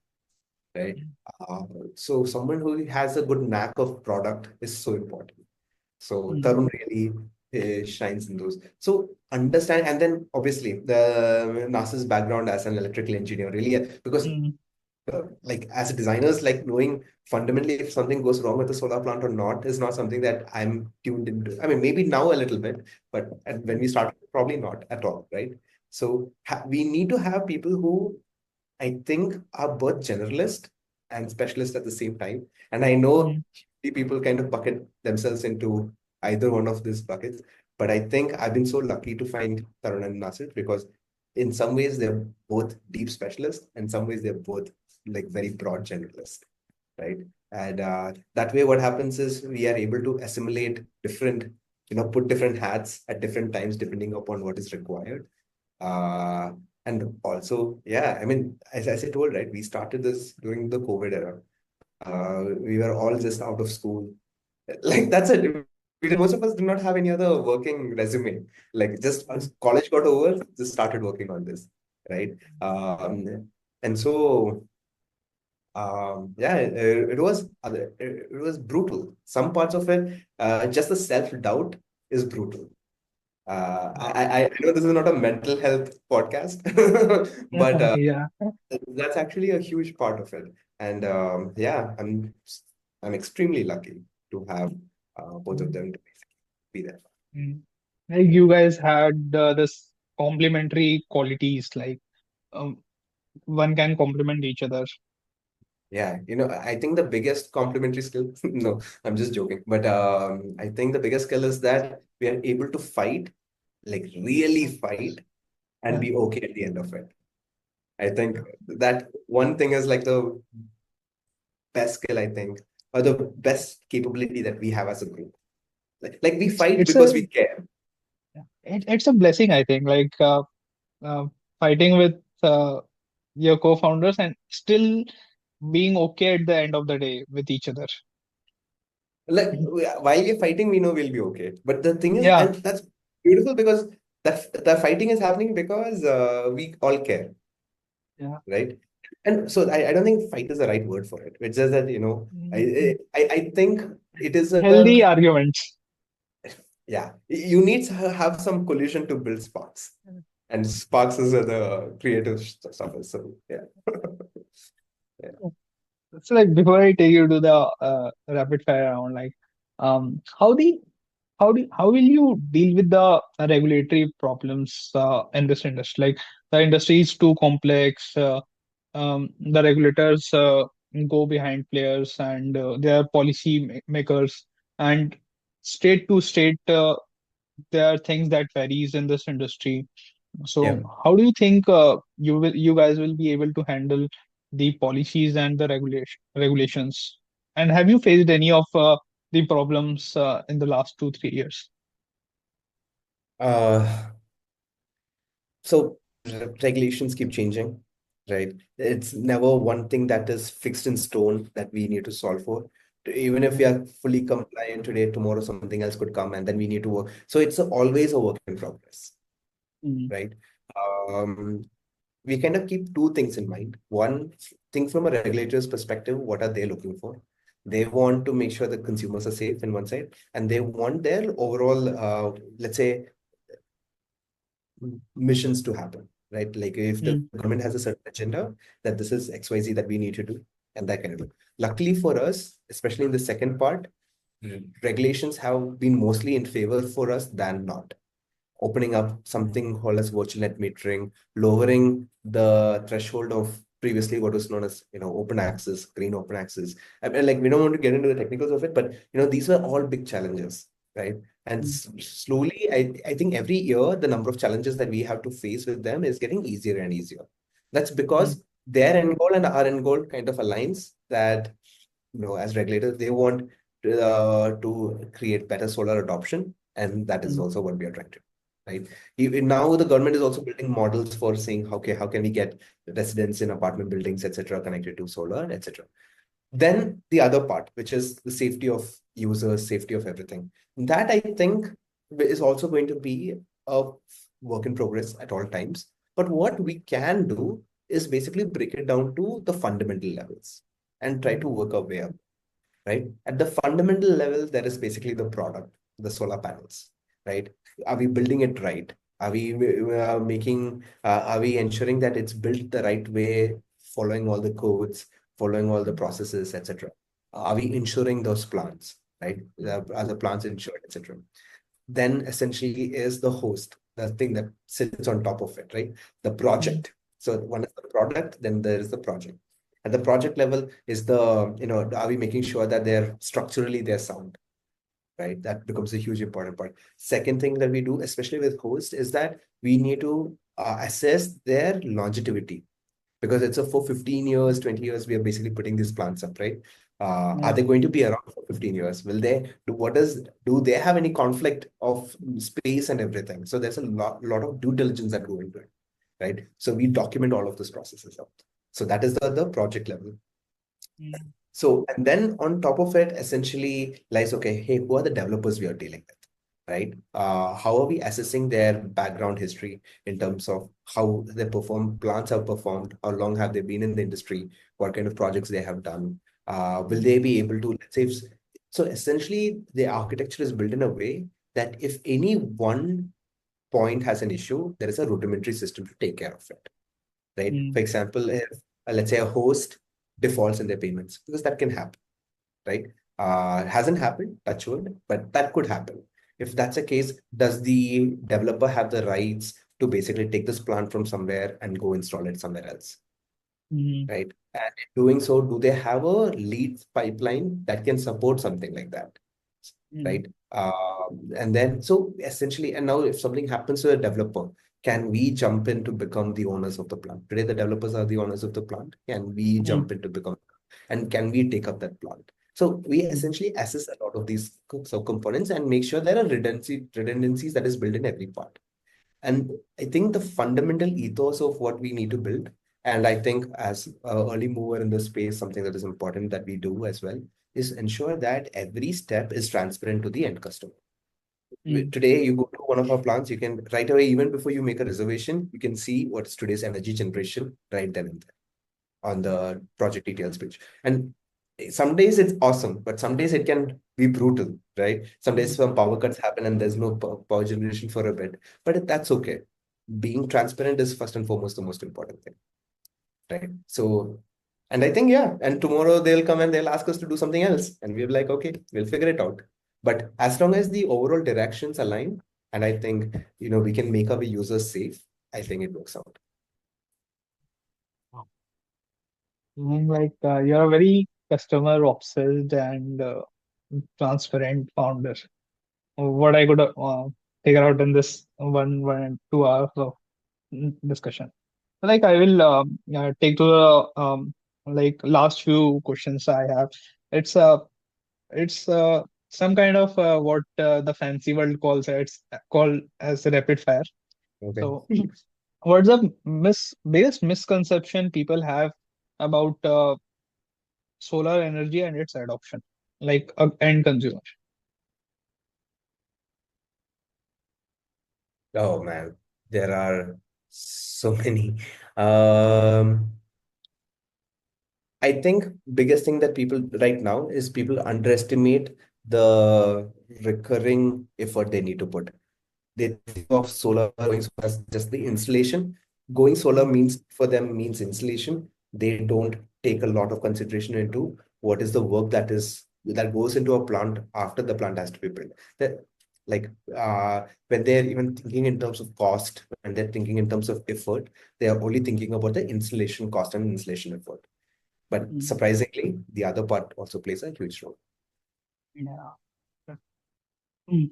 right? Mm, Uh, so someone who has a good knack of product is so important. So mm, Tarun really shines in those. So understand, and then obviously the NASA's background as an electrical engineer really, because mm, like as designers, like knowing fundamentally if something goes wrong with the solar plant or not is not something that I'm tuned into. I mean, maybe now a little bit, but when we started, probably not at all, right? So we need to have people who I think are both generalist and specialist at the same time. And I know mm, people kind of bucket themselves into either one of these buckets. But I think I've been so lucky to find Tarun and Nasir because in some ways they're both deep specialists, and some ways they're both like very broad generalists, right? And that way, what happens is we are able to assimilate different, put different hats at different times depending upon what is required. Uh, and also, yeah, I mean, as I told, right, we started this during the COVID era. We were all just out of school. Like that's it. Most of us did not have any other working resume. Like just mm, as college got over, just started working on this, right? And so yeah, it was brutal. Some parts of it, just the self-doubt is brutal. I know this is not a mental health podcast, but yeah. that's actually a huge part of it. And yeah, I'm extremely lucky to have both of Mm, them to be there. mm. Like you guys had this complementary qualities, like um, one can complement each other. Yeah, I think the biggest complementary skill, no, I'm just joking, but I think the biggest skill is that we are able to fight, like really fight, and Yeah. be okay at the end of it. I think that one thing is like the best skill, I think, or the best capability that we have as a group. Like we fight It's because a we care. it's a blessing, I think. Like uh, fighting with your co-founders and still being okay at the end of the day with each other. Like while we're fighting, we know we'll be okay. But the thing is, Yeah, and that's beautiful because the fighting is happening because we all care, yeah. right? And so I don't think fight is the right word for it. It's just that, Mhm. I think it is a, Healthy arguments. yeah, you need to have some collision to build sparks. And sparks is the creative stuff. So yeah. Yeah. So like before I take you to the rapid fire round, like how the how will you deal with the regulatory problems in this industry? Like the industry is too complex. The regulators go behind players, and they are policy makers. And state to state, there are things that varies in this industry. Yeah. So, how do you think you guys will be able to handle the policies and the regulations? And have you faced any of the problems in the last 2 3 years? Uh, So regulations keep changing, right? It's never one thing that is fixed in stone that we need to solve for. Even if we Mm, are fully compliant today, tomorrow something else could come and then we need to work. So it's always a work in progress, mm, right? Um, we kind of keep two things in mind. One thing from a regulator's perspective, what are they looking for? They want to make sure that consumers are safe in one side, and they want their overall, let's say, missions to happen, right? Like if the mm, government has a certain agenda that this is XYZ that we need to do, and that kind of thing. Luckily for us, especially in the second part, regulations have been mostly in favor for us than not. Opening up something called as virtual net metering, lowering the threshold of previously what was known as open access, green open access. I mean, like we don't want to get into the technicals of it, but these were all big challenges, right? And mm, slowly, I think every year the number of challenges that we have to face with them is getting easier and easier. That's mm, because their end goal and our end goal kind of aligns that as regulators, they want to create better solar adoption, and that is mm, also what we are trying to do, right? Now the government is also building models for saying, okay, how can we get residents in apartment buildings, etc., connected to solar, etc. Then the other part, which is the safety of users, safety of everything, that I think is also going to be a work in progress at all times. But what we can do is basically break it down to the fundamental levels and try to mm, work our way up, right? At the fundamental level, there is basically the product, the solar panels, right? Are we building it right? Are we are we ensuring that it's built the right way, following all the codes, following all the processes, etc.? Are we insuring those plants, right? Are the plants insured, etc.? Then essentially is the host, the thing that sits on top of it, right? The mm, project. So one is the product, then there is the project. At the project level is the, are we making sure that they're sound, right? That becomes a huge important part. Second thing that we do, especially with host, is that we need to assess their longevity, because it's a for 15 years, 20 years, we are basically putting these plants up, right? Are yeah, they going to be around for 15 years? Will they do they have any conflict of space and everything? So there's a lot of due diligence that go into it, right? So we document all of those processes out. So that is the project level. mm, So, and then on top of it, essentially lies, okay, hey, who are the developers we are dealing with, right? How are we assessing their background history in terms of how they perform, plants have performed, how long have they been in the industry, what kind of projects they have done? Will mm, they be able to, let's say, so essentially the architecture is built in a way that if any one point has an issue, there is a rudimentary system to take care of it, right? For mm, example, if let's say a host defaults in their payments, because that can happen, right? Hasn't happened, touch wood, but that could happen. If that's the case, does the developer have the rights to basically take this plant from somewhere and go install it somewhere else, mm, right? And in doing so, do they have a lead pipeline that can support something like that, mm, right? And then, so essentially, and now if something happens to a developer, can we jump in to become the owners of the plant? Today, the developers are the owners of the plant. Can we mm, jump in to become, and can we take up that plant? So we mm, essentially assess a lot of these sub-components and make sure there are redundancies that is built in every part. And I think the fundamental ethos of what we need to build, and I think as an early mover in this space, something that is important that we do as well, is ensure that every step is transparent to the end customer. mm, Today, you go to one of our plants, you can right away, even before you make a reservation, you can see what's today's energy generation right then and there on the project details page. And some days it's awesome, but some days it can be brutal, right? Some days mm, some power cuts happen and there's no power generation for a bit, but that's okay. Being transparent is first and foremost the most important thing, right? So, and I think, yeah, and tomorrow they'll come and they'll ask us to do something else, and we're like, okay, we'll figure it out. But as long as the overall directions align, and I think, we can make our users safe, I think it works out. Like you're a very customer obsessed and transparent founder. What I could figure out in this 2 hours of discussion. Like I will take to the like last few questions I have. It's it's some kind of what the fancy world calls it's called as rapid fire. Okay. So what's the biggest misconception people have about solar energy and its adoption, like end consumer? Oh man, there are so many. Um, I think biggest thing that people right now is people underestimate the recurring effort they need to put. They think of solar going solar as just the installation. Going solar Mm, means for them means installation. They don't take a lot of consideration into what is the work that goes into a plant after the plant has to be built. That like when they're even thinking in terms of cost, when they're thinking in terms of effort, they are only thinking about the installation cost and installation effort. But mm, surprisingly, the other part also plays a huge role. yeah. Mm.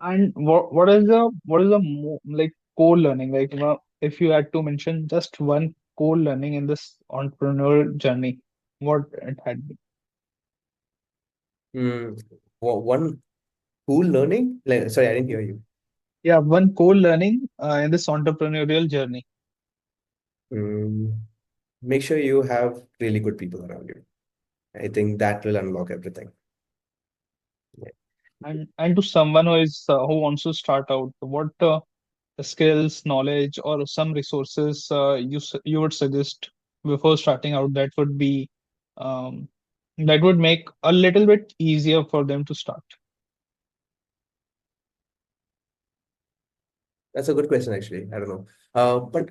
And what is the like core learning? Like, if you had to mention just one core learning in this entrepreneurial journey, what it had been? Mm, one cool learning. Sorry, I didn't hear you. Yeah, one core learning in this entrepreneurial journey. Mm, make sure you have really good people around you. I think that will unlock everything. Yeah. And to someone who wants to start out, what skills, knowledge, or some resources you would suggest before starting out um, that would make a little bit easier for them to start? That's a good question, actually. I don't know. But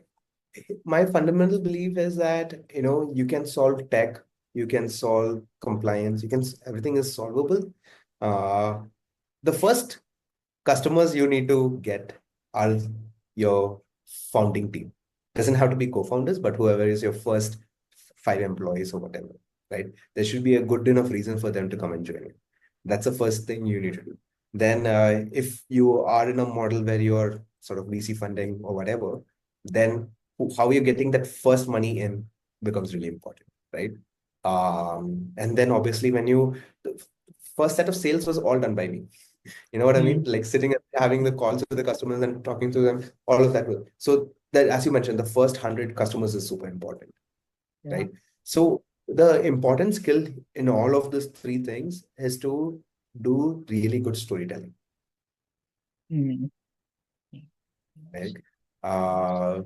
my fundamental belief is that, you can solve tech, you can solve compliance, everything is solvable. Uh, the first customers you need to get are your founding team. Doesn't have to be co-founders, but whoever is your first 5 employees or whatever, right? There should be a good enough reason for them to come and join you. That's the first thing you need to do. Then, if you are in a model where you're sort of VC funding or whatever, then how you're getting that first money in becomes really important, right? And then obviously the first set of sales was all done by me. You know what I mean? Mm, Like sitting and having the calls with the customers and talking to them, all of that will. So that, as you mentioned, the first 100 customers is super important, yeah. right? So the important skill in all of these three things is to do really good storytelling, Mm, right? Uh,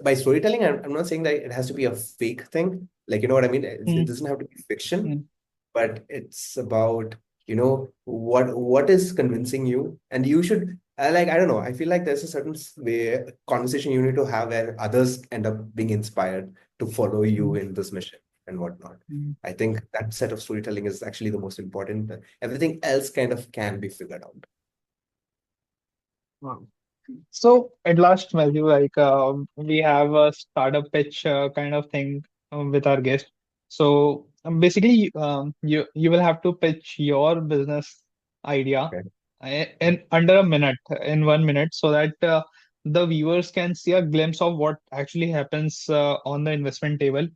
by storytelling, I'm not saying that it has to be a fake thing. Like, you know what I mean? It mm, doesn't have to be fiction, mm, but it's about what is convincing you, and you should I don't know, I feel like there's a certain way conversation you need to have where others end up being inspired to follow you mm, in this mission and whatnot. mm. I think that set of storytelling is actually the most important. Everything else kind of can be figured out. Wow. So at last, Matthew, like we have a startup pitch kind of thing with our guest. So basically, you will have to pitch your business idea Okay. in under a minute, in 1 minute, so that the viewers can see a glimpse of what actually happens on the investment table,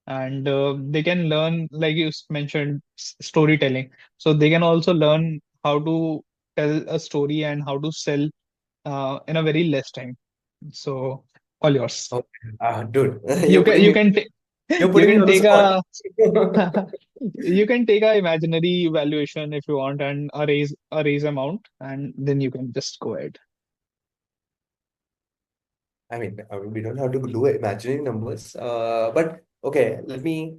and they can learn, like you mentioned, storytelling. So they can also learn how to tell a story and how to sell in a very less time. So all yours. Okay. Dude, You can you can ta- you're you putting me can on the take spot. a you can take a imaginary valuation if you want, and a raise amount, and then you can just go ahead. I mean, we don't have to do imaginary numbers, but okay, let me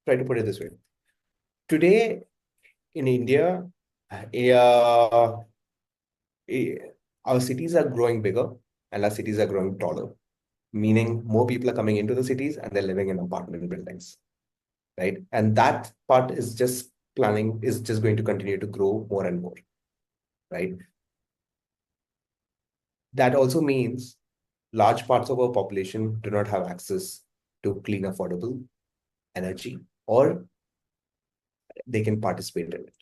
try to put it this way. Today in India, uh, eh, our cities are growing bigger and our cities are growing taller, meaning more people are coming into the cities and they're living in apartment buildings, right? And that part is just going to continue to grow more and more, right? That also means large parts of our population do not have access to clean, affordable energy, or they can participate in it,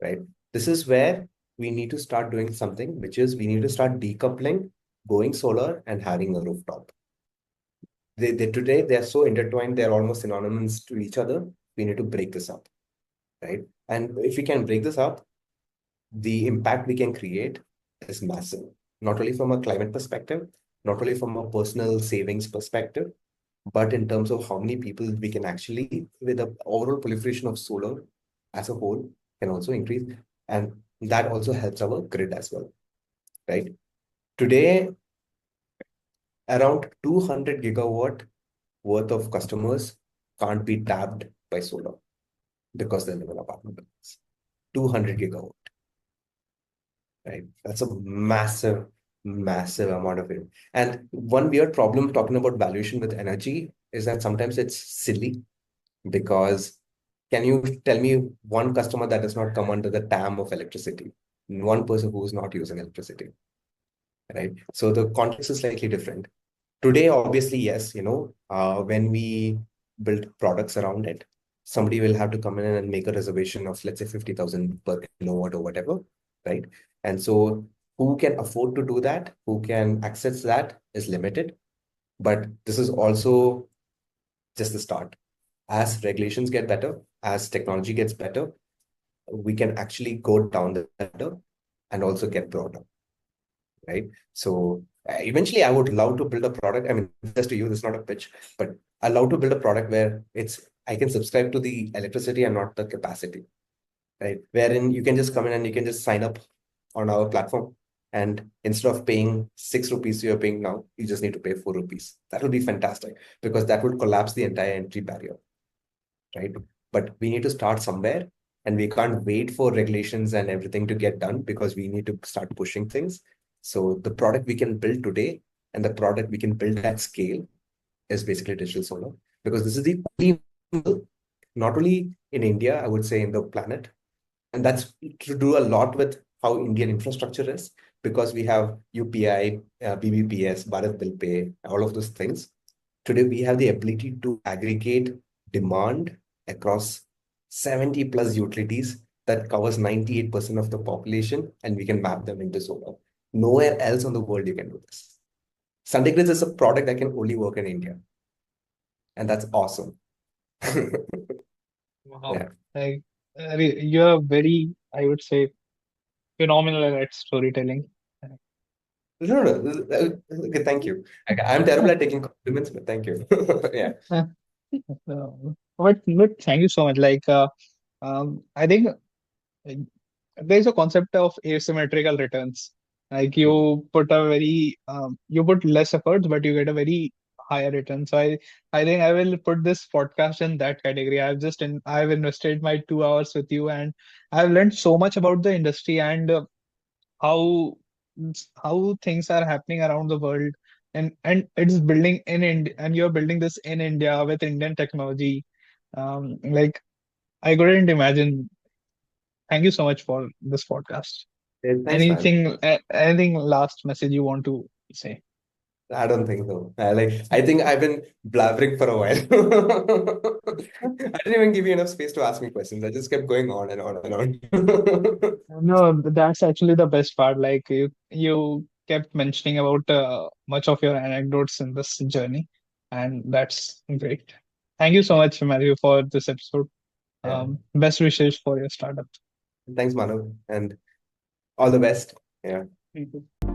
right? This is where we need to start doing something, which is we need to start decoupling going solar and having a rooftop. Today they're so intertwined, they're almost synonymous to each other. We need to break this up, right? And if we can break this up, the impact we can create is massive, not only from a climate perspective, not only from a personal savings perspective, but in terms of how many people we can actually, with the overall proliferation of solar as a whole, can also increase. And that also helps our grid as well, right? Today, around 200 gigawatt worth of customers can't be tapped by solar because they live in apartment buildings. 200 gigawatt, right? That's a massive, massive amount of it. And one weird problem talking about valuation with energy is that sometimes it's silly because can you tell me one customer that does not come under the TAM of electricity? One person who is not using electricity, right? So the context is slightly different. Today, obviously, yes, when we build products around it, somebody will have to come in and make a reservation of, let's say, 50,000 per kilowatt or whatever, right? And so who can afford to do that, who can access that is limited. But this is also just the start. As regulations get better, as technology gets better, we can actually go down the ladder and also get broader, right? So eventually, I would love to build a product. I mean, just to you, this is not a pitch, but I love to build a product where I can subscribe to the electricity and not the capacity, right? Wherein you can just come in and you can just sign up on our platform. And instead of paying 6 rupees you're paying now, you just need to pay 4 rupees. That will be fantastic because that would collapse the entire entry barrier, right? But we need to start somewhere and we can't wait for regulations and everything to get done because we need to start pushing things. So the product we can build today and the product we can build at scale is basically digital solar because this is the only, not only in India, I would say in the planet. And that's to do a lot with how Indian infrastructure is because we have UPI, BBPS, Bharat Bill Pay, all of those things. Today, we have the ability to aggregate demand across 70 plus utilities that covers 98% of the population, and we can map them into solar. Nowhere else on the world you can do this. SundayGrid is a product that can only work in India, and that's awesome. Wow. Yeah. Like, you're very, I would say, phenomenal at storytelling. No, no, no. Okay, thank you. I'm terrible at taking compliments, but thank you. Yeah. But thank you so much. I think uh, there's a concept of asymmetrical returns. Like Mhm. you put less efforts, but you get a very higher return. So I think I will put this podcast in that category. I've invested my 2 hours with you, and I've learned so much about the industry and how how things are happening around the world, and it's building in India, and you're building this in India with Indian technology. Like I couldn't imagine. Thank you so much for this podcast. Yeah, thanks, man. Anything last message you want to say? I don't think so. I think I've been blabbering for a while. I didn't even give you enough space to ask me questions. I just kept going on and on and on. No, that's actually the best part. Like you kept mentioning about much of your anecdotes in this journey, and that's great. Thank you so much, Matthew, for this episode. Yeah. Best wishes for your startup. Thanks, Manu, and all the best. Yeah. Thank you.